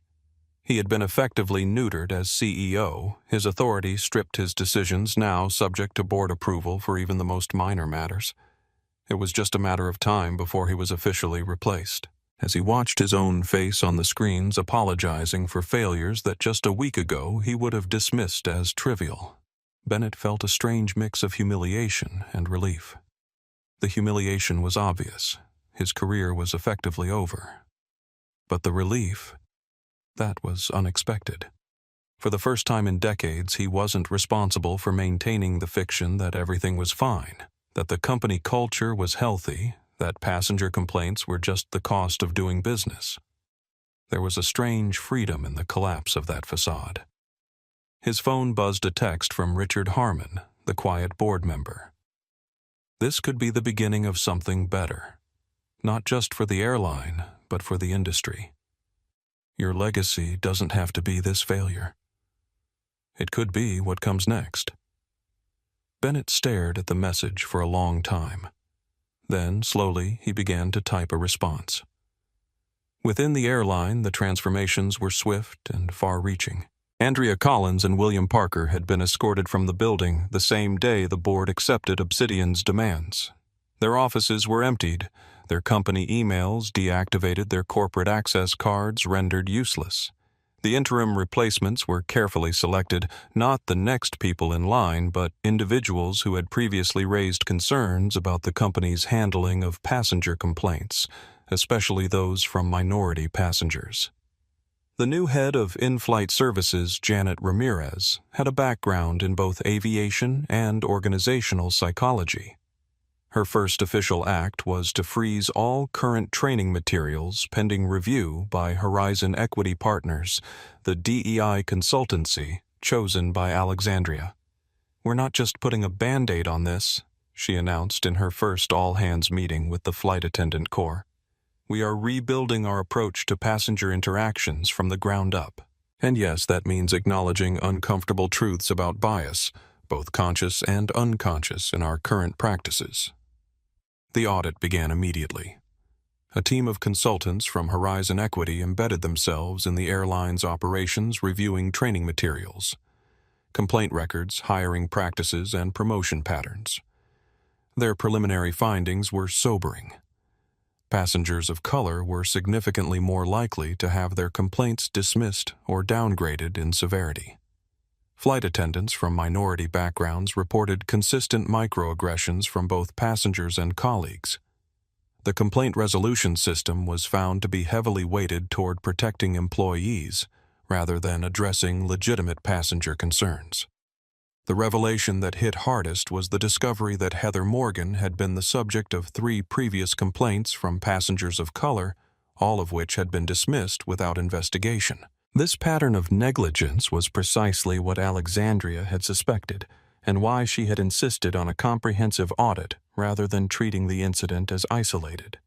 He had been effectively neutered as CEO, his authority stripped, his decisions now subject to board approval for even the most minor matters. It was just a matter of time before he was officially replaced. As he watched his own face on the screens, apologizing for failures that just a week ago he would have dismissed as trivial, Bennett felt a strange mix of humiliation and relief. The humiliation was obvious. His career was effectively over. But the relief, that was unexpected. For the first time in decades, he wasn't responsible for maintaining the fiction that everything was fine, that the company culture was healthy, that passenger complaints were just the cost of doing business. There was a strange freedom in the collapse of that facade. His phone buzzed a text from Richard Harmon, the quiet board member. This could be the beginning of something better, not just for the airline, but for the industry. Your legacy doesn't have to be this failure. It could be what comes next. Bennett stared at the message for a long time. Then, slowly, he began to type a response. Within the airline, the transformations were swift and far-reaching. Andrea Collins and William Parker had been escorted from the building the same day the board accepted Obsidian's demands. Their offices were emptied, their company emails deactivated, their corporate access cards rendered useless. The interim replacements were carefully selected, not the next people in line, but individuals who had previously raised concerns about the company's handling of passenger complaints, especially those from minority passengers. The new head of in-flight services, Janet Ramirez, had a background in both aviation and organizational psychology. Her first official act was to freeze all current training materials pending review by Horizon Equity Partners, the DEI consultancy chosen by Alexandria. "We're not just putting a Band-Aid on this," she announced in her first all-hands meeting with the Flight Attendant Corps. "We are rebuilding our approach to passenger interactions from the ground up." And yes, that means acknowledging uncomfortable truths about bias, both conscious and unconscious, in our current practices. The audit began immediately. A team of consultants from Horizon Equity embedded themselves in the airline's operations, reviewing training materials, complaint records, hiring practices, and promotion patterns. Their preliminary findings were sobering. Passengers of color were significantly more likely to have their complaints dismissed or downgraded in severity. Flight attendants from minority backgrounds reported consistent microaggressions from both passengers and colleagues. The complaint resolution system was found to be heavily weighted toward protecting employees rather than addressing legitimate passenger concerns. The revelation that hit hardest was the discovery that Heather Morgan had been the subject of 3 previous complaints from passengers of color, all of which had been dismissed without investigation. This pattern of negligence was precisely what Alexandria had suspected, and why she had insisted on a comprehensive audit rather than treating the incident as isolated.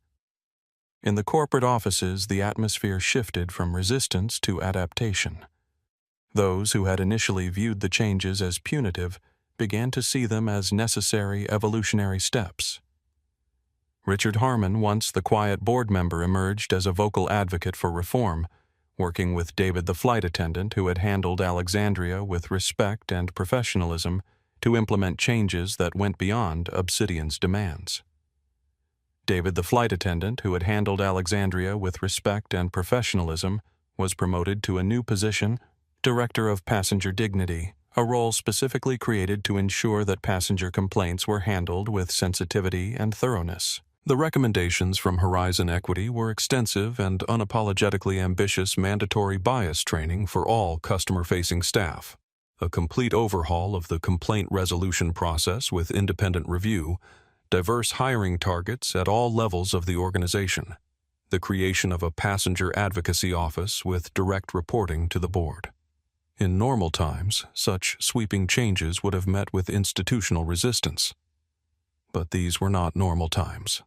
In the corporate offices, the atmosphere shifted from resistance to adaptation. Those who had initially viewed the changes as punitive began to see them as necessary evolutionary steps. Richard Harmon, once the quiet board member, emerged as a vocal advocate for reform, working with David the flight attendant, who had handled Alexandria with respect and professionalism, to implement changes that went beyond Obsidian's demands. David the flight attendant, who had handled Alexandria with respect and professionalism, was promoted to a new position, Director of Passenger Dignity, a role specifically created to ensure that passenger complaints were handled with sensitivity and thoroughness. The recommendations from Horizon Equity were extensive and unapologetically ambitious mandatory bias training for all customer-facing staff, a complete overhaul of the complaint resolution process with independent review, diverse hiring targets at all levels of the organization, the creation of a passenger advocacy office with direct reporting to the board. In normal times, such sweeping changes would have met with institutional resistance. But these were not normal times.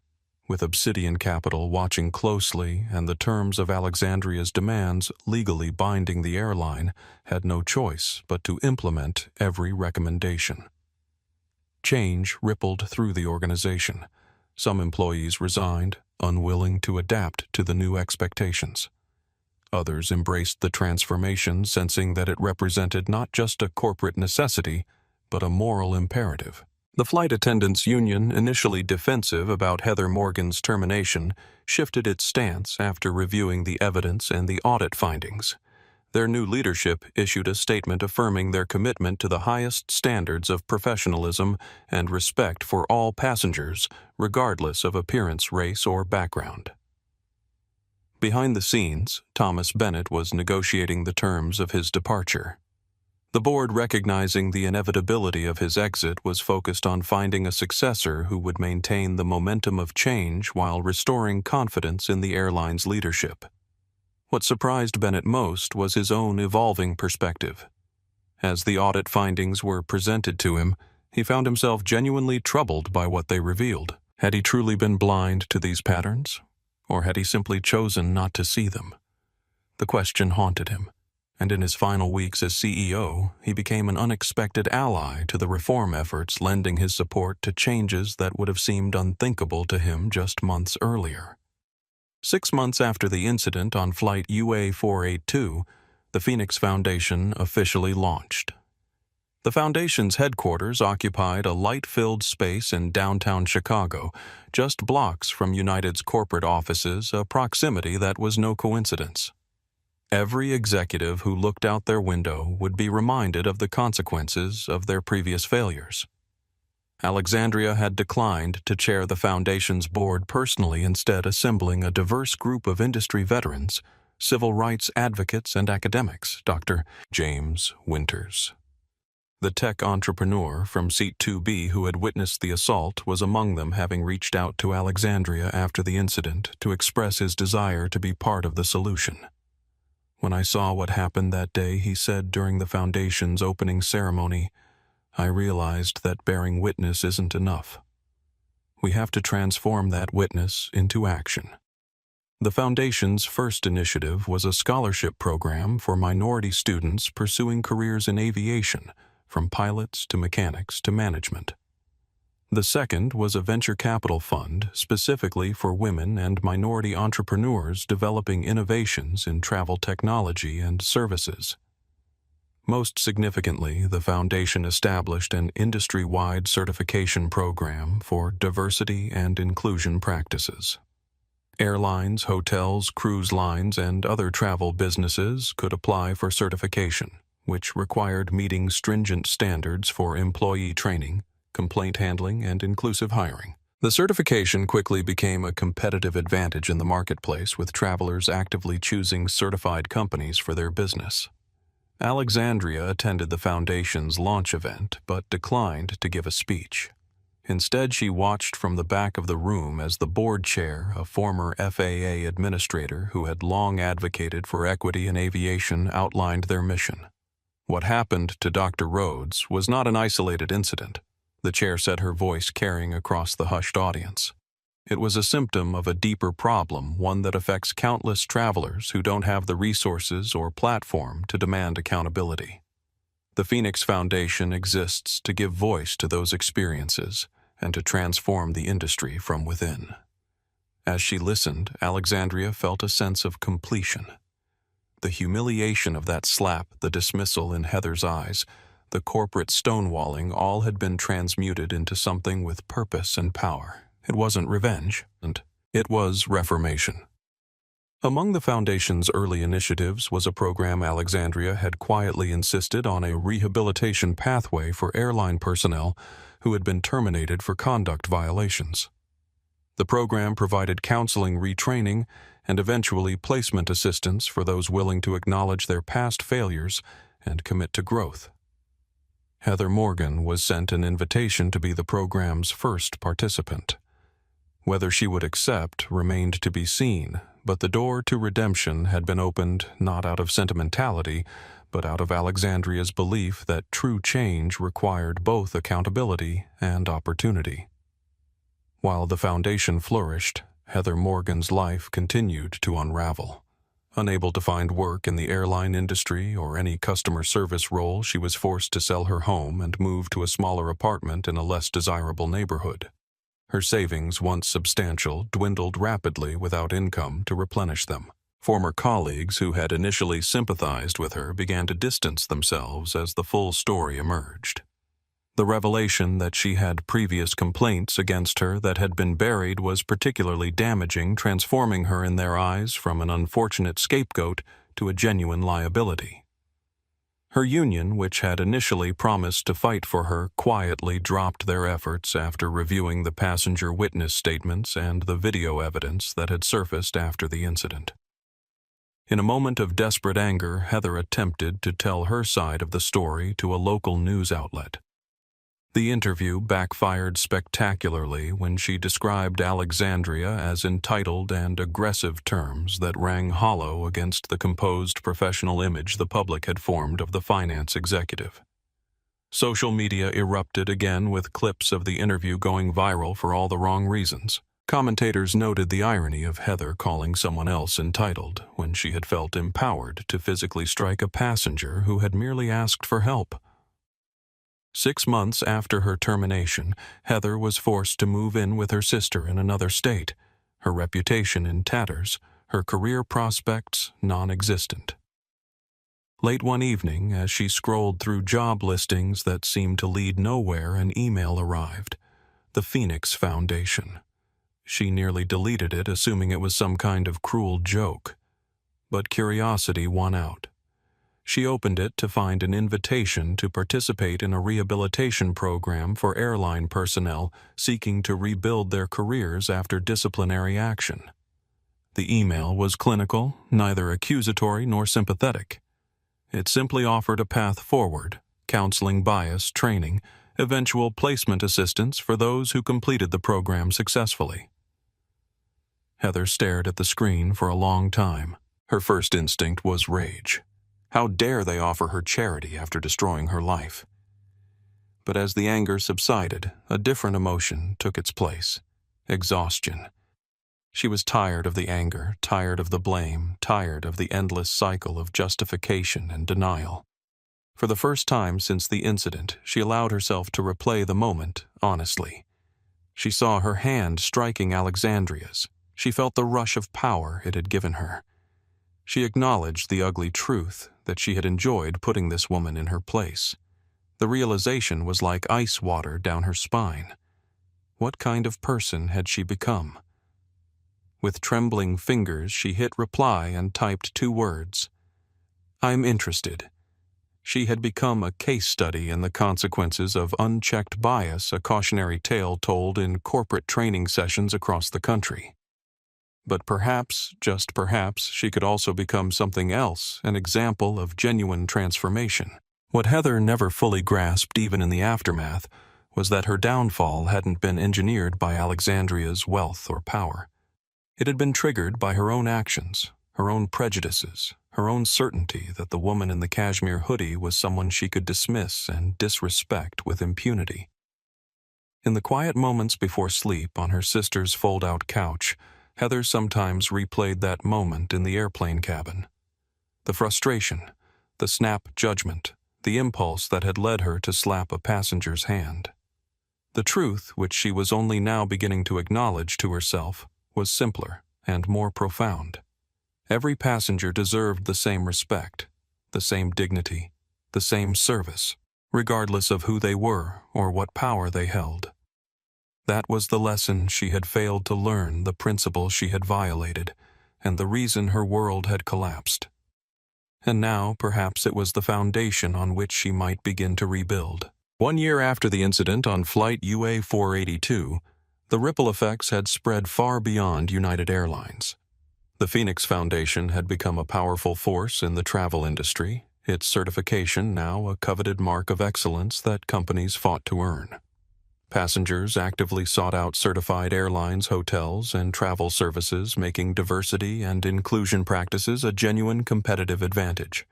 With Obsidian Capital watching closely and the terms of Alexandria's demands legally binding, the airline had no choice but to implement every recommendation. Change rippled through the organization. Some employees resigned, unwilling to adapt to the new expectations. Others embraced the transformation, sensing that it represented not just a corporate necessity, but a moral imperative. The flight attendants' union, initially defensive about Heather Morgan's termination, shifted its stance after reviewing the evidence and the audit findings. Their new leadership issued a statement affirming their commitment to the highest standards of professionalism and respect for all passengers, regardless of appearance, race, or background. Behind the scenes, Thomas Bennett was negotiating the terms of his departure. The board, recognizing the inevitability of his exit, was focused on finding a successor who would maintain the momentum of change while restoring confidence in the airline's leadership. What surprised Bennett most was his own evolving perspective. As the audit findings were presented to him, he found himself genuinely troubled by what they revealed. Had he truly been blind to these patterns? Or had he simply chosen not to see them? The question haunted him, and in his final weeks as CEO, he became an unexpected ally to the reform efforts, lending his support to changes that would have seemed unthinkable to him just months earlier. 6 months after the incident on Flight UA482, the Phoenix Foundation officially launched. The Foundation's headquarters occupied a light-filled space in downtown Chicago, just blocks from United's corporate offices, a proximity that was no coincidence. Every executive who looked out their window would be reminded of the consequences of their previous failures. Alexandria had declined to chair the Foundation's board personally, instead assembling a diverse group of industry veterans, civil rights advocates, and academics. Dr. James Winters. The tech entrepreneur from Seat 2B who had witnessed the assault was among them, having reached out to Alexandria after the incident to express his desire to be part of the solution. "When I saw what happened that day," he said during the Foundation's opening ceremony, "I realized that bearing witness isn't enough. We have to transform that witness into action." The Foundation's first initiative was a scholarship program for minority students pursuing careers in aviation, from pilots to mechanics to management. The second was a venture capital fund specifically for women and minority entrepreneurs developing innovations in travel technology and services. Most significantly, the Foundation established an industry-wide certification program for diversity and inclusion practices. Airlines, hotels, cruise lines, and other travel businesses could apply for certification, which required meeting stringent standards for employee training, complaint handling, and inclusive hiring. The certification quickly became a competitive advantage in the marketplace, with travelers actively choosing certified companies for their business. Alexandria attended the Foundation's launch event, but declined to give a speech. Instead, she watched from the back of the room as the board chair, a former FAA administrator who had long advocated for equity in aviation, outlined their mission. What happened to Dr. Rhodes was not an isolated incident, the chair said, her voice carrying across the hushed audience. It was a symptom of a deeper problem, one that affects countless travelers who don't have the resources or platform to demand accountability. The Phoenix Foundation exists to give voice to those experiences and to transform the industry from within. As she listened, Alexandria felt a sense of completion. The humiliation of that slap, the dismissal in Heather's eyes, the corporate stonewalling, all had been transmuted into something with purpose and power. It wasn't revenge, and it was reformation. Among the Foundation's early initiatives was a program Alexandria had quietly insisted on, a rehabilitation pathway for airline personnel who had been terminated for conduct violations. The program provided counseling, retraining, and eventually placement assistance for those willing to acknowledge their past failures and commit to growth. Heather Morgan was sent an invitation to be the program's first participant. Whether she would accept remained to be seen, but the door to redemption had been opened not out of sentimentality, but out of Alexandria's belief that true change required both accountability and opportunity. While the Foundation flourished, Heather Morgan's life continued to unravel. Unable to find work in the airline industry or any customer service role, she was forced to sell her home and move to a smaller apartment in a less desirable neighborhood. Her savings, once substantial, dwindled rapidly without income to replenish them. Former colleagues who had initially sympathized with her began to distance themselves as the full story emerged. The revelation that she had previous complaints against her that had been buried was particularly damaging, transforming her in their eyes from an unfortunate scapegoat to a genuine liability. Her union, which had initially promised to fight for her, quietly dropped their efforts after reviewing the passenger witness statements and the video evidence that had surfaced after the incident. In a moment of desperate anger, Heather attempted to tell her side of the story to a local news outlet. The interview backfired spectacularly when she described Alexandria as entitled and aggressive terms that rang hollow against the composed professional image the public had formed of the finance executive. Social media erupted again, with clips of the interview going viral for all the wrong reasons. Commentators noted the irony of Heather calling someone else entitled when she had felt empowered to physically strike a passenger who had merely asked for help. 6 months after her termination, Heather was forced to move in with her sister in another state, her reputation in tatters, her career prospects non-existent. Late one evening, as she scrolled through job listings that seemed to lead nowhere, an email arrived. The Phoenix Foundation. She nearly deleted it, assuming it was some kind of cruel joke. But curiosity won out. She opened it to find an invitation to participate in a rehabilitation program for airline personnel seeking to rebuild their careers after disciplinary action. The email was clinical, neither accusatory nor sympathetic. It simply offered a path forward, counseling bias training, eventual placement assistance for those who completed the program successfully. Heather stared at the screen for a long time. Her first instinct was rage. How dare they offer her charity after destroying her life? But as the anger subsided, a different emotion took its place: exhaustion. She was tired of the anger, tired of the blame, tired of the endless cycle of justification and denial. For the first time since the incident, she allowed herself to replay the moment honestly. She saw her hand striking Alexandria's. She felt the rush of power it had given her. She acknowledged the ugly truth that she had enjoyed putting this woman in her place. The realization was like ice water down her spine. What kind of person had she become? With trembling fingers, she hit reply and typed 2 words. "I'm interested." She had become a case study in the consequences of unchecked bias, a cautionary tale told in corporate training sessions across the country. But perhaps, just perhaps, she could also become something else, an example of genuine transformation. What Heather never fully grasped, even in the aftermath, was that her downfall hadn't been engineered by Alexandria's wealth or power. It had been triggered by her own actions, her own prejudices, her own certainty that the woman in the cashmere hoodie was someone she could dismiss and disrespect with impunity. In the quiet moments before sleep on her sister's fold-out couch, Heather sometimes replayed that moment in the airplane cabin. The frustration, the snap judgment, the impulse that had led her to slap a passenger's hand. The truth, which she was only now beginning to acknowledge to herself, was simpler and more profound. Every passenger deserved the same respect, the same dignity, the same service, regardless of who they were or what power they held. That was the lesson she had failed to learn, the principle she had violated, and the reason her world had collapsed. And now, perhaps it was the foundation on which she might begin to rebuild. 1 year after the incident on Flight UA 482, the ripple effects had spread far beyond United Airlines. The Phoenix Foundation had become a powerful force in the travel industry, its certification now a coveted mark of excellence that companies fought to earn. Passengers actively sought out certified airlines, hotels, and travel services, making diversity and inclusion practices a genuine competitive advantage.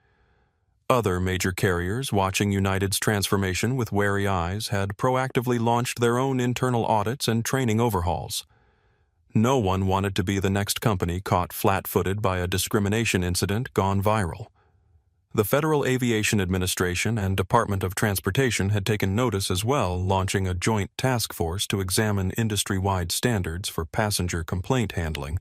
Other major carriers, watching United's transformation with wary eyes, had proactively launched their own internal audits and training overhauls. No one wanted to be the next company caught flat-footed by a discrimination incident gone viral. The Federal Aviation Administration and Department of Transportation had taken notice as well, launching a joint task force to examine industry-wide standards for passenger complaint handling,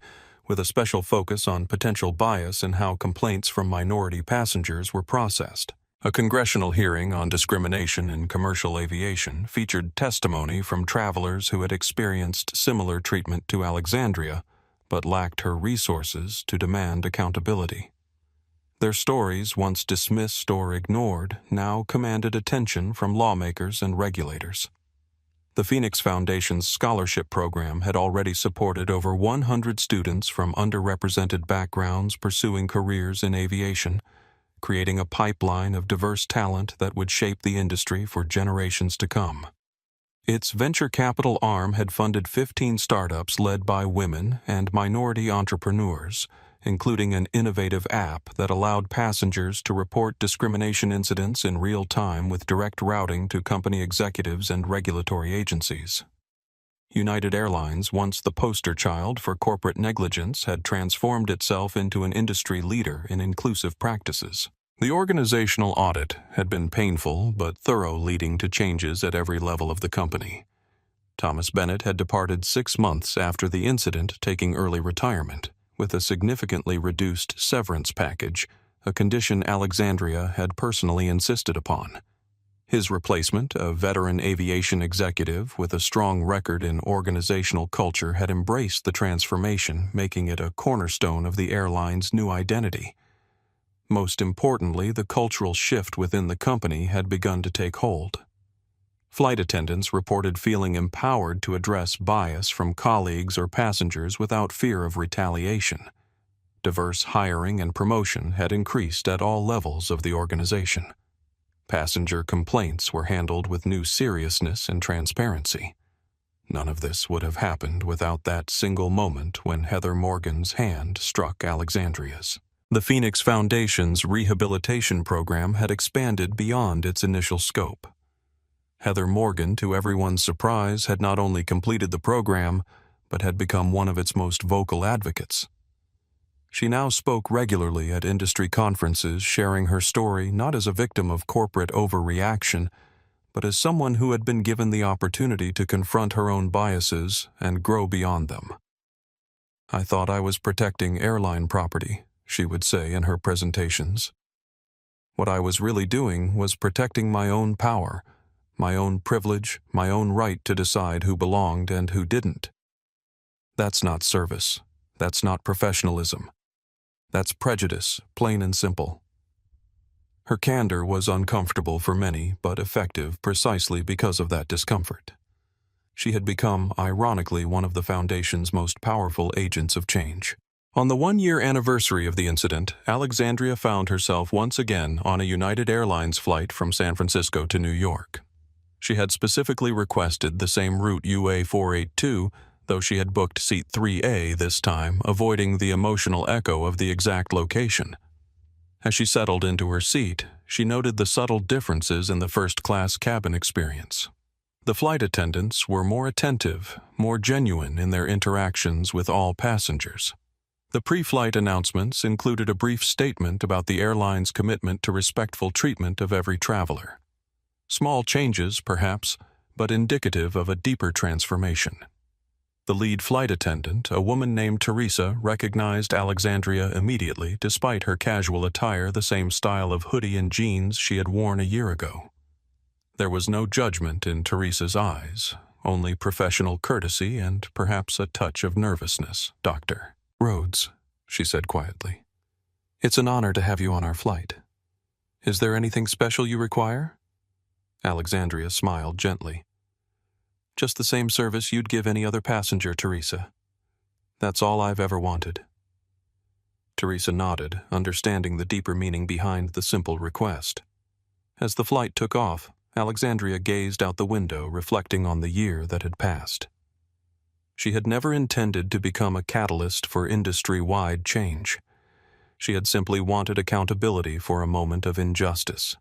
with a special focus on potential bias in how complaints from minority passengers were processed. A congressional hearing on discrimination in commercial aviation featured testimony from travelers who had experienced similar treatment to Alexandria, but lacked her resources to demand accountability. Their stories, once dismissed or ignored, now commanded attention from lawmakers and regulators. The Phoenix Foundation's scholarship program had already supported over 100 students from underrepresented backgrounds pursuing careers in aviation, creating a pipeline of diverse talent that would shape the industry for generations to come. Its venture capital arm had funded 15 startups led by women and minority entrepreneurs, including an innovative app that allowed passengers to report discrimination incidents in real time with direct routing to company executives and regulatory agencies. United Airlines, once the poster child for corporate negligence, had transformed itself into an industry leader in inclusive practices. The organizational audit had been painful but thorough, leading to changes at every level of the company. Thomas Bennett had departed 6 months after the incident, taking early retirement, with a significantly reduced severance package, a condition Alexandria had personally insisted upon. His replacement, a veteran aviation executive with a strong record in organizational culture, had embraced the transformation, making it a cornerstone of the airline's new identity. Most importantly, the cultural shift within the company had begun to take hold. Flight attendants reported feeling empowered to address bias from colleagues or passengers without fear of retaliation. Diverse hiring and promotion had increased at all levels of the organization. Passenger complaints were handled with new seriousness and transparency. None of this would have happened without that single moment when Heather Morgan's hand struck Alexandria's. The Phoenix Foundation's rehabilitation program had expanded beyond its initial scope. Heather Morgan, to everyone's surprise, had not only completed the program, but had become one of its most vocal advocates. She now spoke regularly at industry conferences, sharing her story not as a victim of corporate overreaction, but as someone who had been given the opportunity to confront her own biases and grow beyond them. "I thought I was protecting airline property," she would say in her presentations. "What I was really doing was protecting my own power, my own privilege, my own right to decide who belonged and who didn't. That's not service. That's not professionalism. That's prejudice, plain and simple." Her candor was uncomfortable for many, but effective precisely because of that discomfort. She had become, ironically, one of the Foundation's most powerful agents of change. On the one-year anniversary of the incident, Alexandria found herself once again on a United Airlines flight from San Francisco to New York. She had specifically requested the same route UA 482, though she had booked seat 3A this time, avoiding the emotional echo of the exact location. As she settled into her seat, she noted the subtle differences in the first-class cabin experience. The flight attendants were more attentive, more genuine in their interactions with all passengers. The pre-flight announcements included a brief statement about the airline's commitment to respectful treatment of every traveler. Small changes, perhaps, but indicative of a deeper transformation. The lead flight attendant, a woman named Teresa, recognized Alexandria immediately, despite her casual attire the same style of hoodie and jeans she had worn a year ago. There was no judgment in Teresa's eyes, only professional courtesy and perhaps a touch of nervousness. "Dr. Rhodes," she said quietly, "it's an honor to have you on our flight. Is there anything special you require?" Alexandria smiled gently. "Just the same service you'd give any other passenger, Teresa. That's all I've ever wanted." Teresa nodded, understanding the deeper meaning behind the simple request. As the flight took off, Alexandria gazed out the window, reflecting on the year that had passed. She had never intended to become a catalyst for industry-wide change. She had simply wanted accountability for a moment of injustice.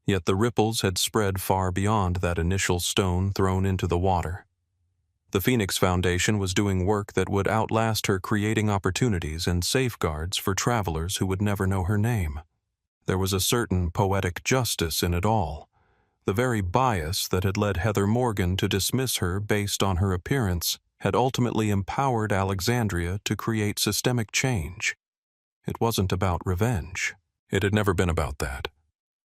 Yet the ripples had spread far beyond that initial stone thrown into the water. The Phoenix Foundation was doing work that would outlast her, creating opportunities and safeguards for travelers who would never know her name. There was a certain poetic justice in it all. The very bias that had led Heather Morgan to dismiss her based on her appearance had ultimately empowered Alexandria to create systemic change. It wasn't about revenge. It had never been about that.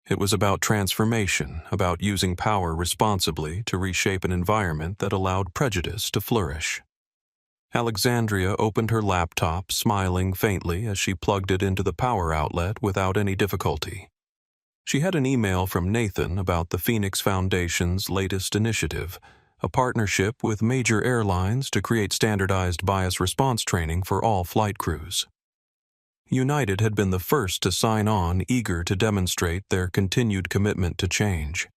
It was about transformation, about using power responsibly to reshape an environment that allowed prejudice to flourish. Alexandria opened her laptop, smiling faintly as she plugged it into the power outlet without any difficulty. She had an email from Nathan about the Phoenix Foundation's latest initiative, a partnership with major airlines to create standardized bias response training for all flight crews. United had been the first to sign on, eager to demonstrate their continued commitment to change.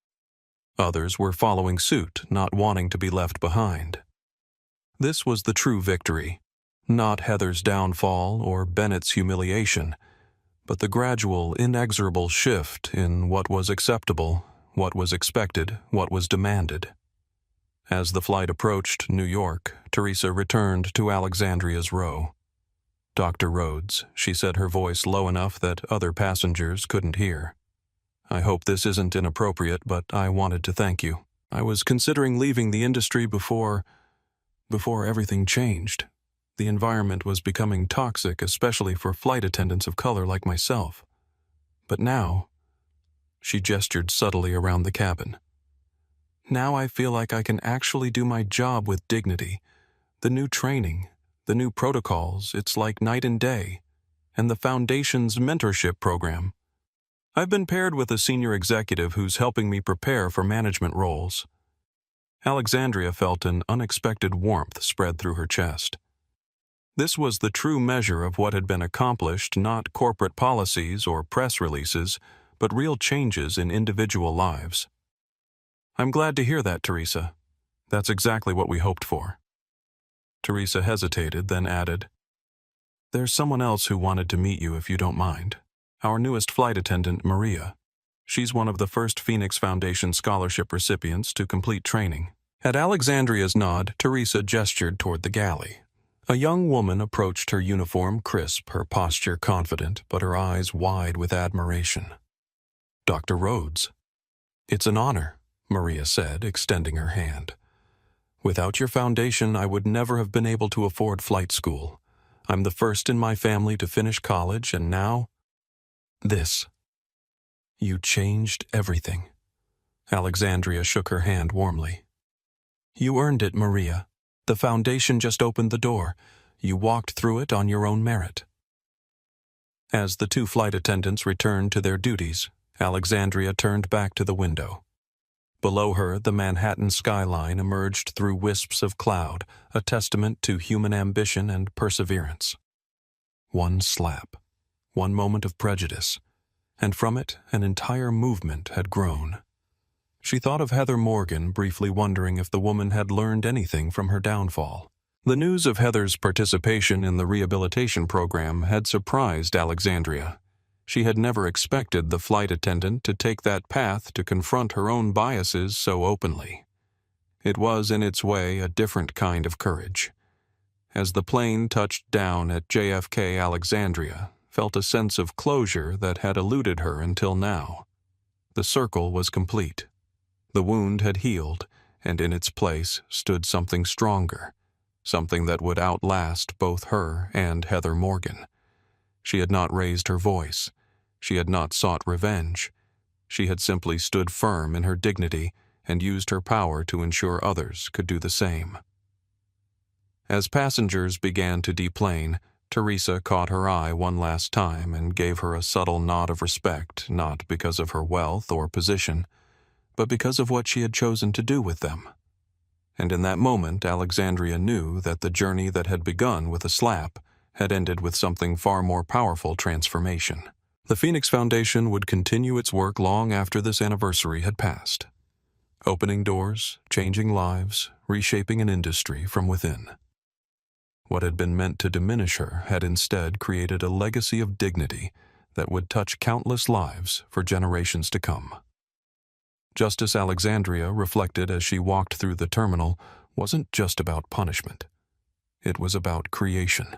Others were following suit, not wanting to be left behind. This was the true victory, not Heather's downfall or Bennett's humiliation, but the gradual, inexorable shift in what was acceptable, what was expected, what was demanded. As the flight approached New York, Teresa returned to Alexandria's row. "Dr. Rhodes," she said, her voice low enough that other passengers couldn't hear. "I hope this isn't inappropriate, but I wanted to thank you. I was considering leaving the industry before everything changed. The environment was becoming toxic, especially for flight attendants of color like myself. But now," she gestured subtly around the cabin, "now I feel like I can actually do my job with dignity. The new training, the new protocols, it's like night and day. And the Foundation's mentorship program. I've been paired with a senior executive who's helping me prepare for management roles." Alexandria felt an unexpected warmth spread through her chest. This was the true measure of what had been accomplished, not corporate policies or press releases, but real changes in individual lives. I'm glad to hear that, Teresa. That's exactly what we hoped for. Teresa hesitated, then added, There's someone else who wanted to meet you if you don't mind. Our newest flight attendant, Maria. She's one of the first Phoenix Foundation scholarship recipients to complete training. At Alexandria's nod, Teresa gestured toward the galley. A young woman approached, her uniform crisp, her posture confident, but her eyes wide with admiration. Dr. Rhodes. It's an honor, Maria said, extending her hand. Without your foundation, I would never have been able to afford flight school. I'm the first in my family to finish college, and now, this. You changed everything. Alexandria shook her hand warmly. You earned it, Maria. The foundation just opened the door. You walked through it on your own merit. As the two flight attendants returned to their duties, Alexandria turned back to the window. Below her, the Manhattan skyline emerged through wisps of cloud, a testament to human ambition and perseverance. One slap, one moment of prejudice, and from it an entire movement had grown. She thought of Heather Morgan, briefly wondering if the woman had learned anything from her downfall. The news of Heather's participation in the rehabilitation program had surprised Alexandria. She had never expected the flight attendant to take that path to confront her own biases so openly. It was, in its way, a different kind of courage. As the plane touched down at JFK, Alexandria felt a sense of closure that had eluded her until now. The circle was complete. The wound had healed, and in its place stood something stronger, something that would outlast both her and Heather Morgan. She had not raised her voice. She had not sought revenge. She had simply stood firm in her dignity and used her power to ensure others could do the same. As passengers began to deplane, Teresa caught her eye one last time and gave her a subtle nod of respect, not because of her wealth or position, but because of what she had chosen to do with them. And in that moment, Alexandria knew that the journey that had begun with a slap had ended with something far more powerful transformation. The Phoenix Foundation would continue its work long after this anniversary had passed, opening doors, changing lives, reshaping an industry from within. What had been meant to diminish her had instead created a legacy of dignity that would touch countless lives for generations to come. Justice Alexandria reflected as she walked through the terminal wasn't just about punishment. It was about creation,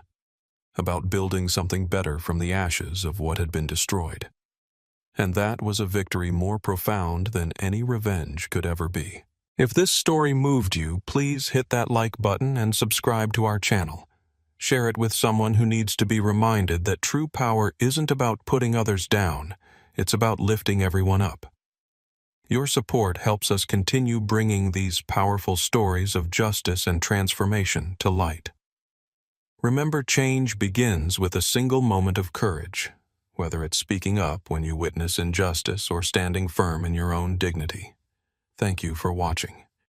about building something better from the ashes of what had been destroyed. And that was a victory more profound than any revenge could ever be. If this story moved you, please hit that like button and subscribe to our channel. Share it with someone who needs to be reminded that true power isn't about putting others down, it's about lifting everyone up. Your support helps us continue bringing these powerful stories of justice and transformation to light. Remember, change begins with a single moment of courage, whether it's speaking up when you witness injustice or standing firm in your own dignity. Thank you for watching.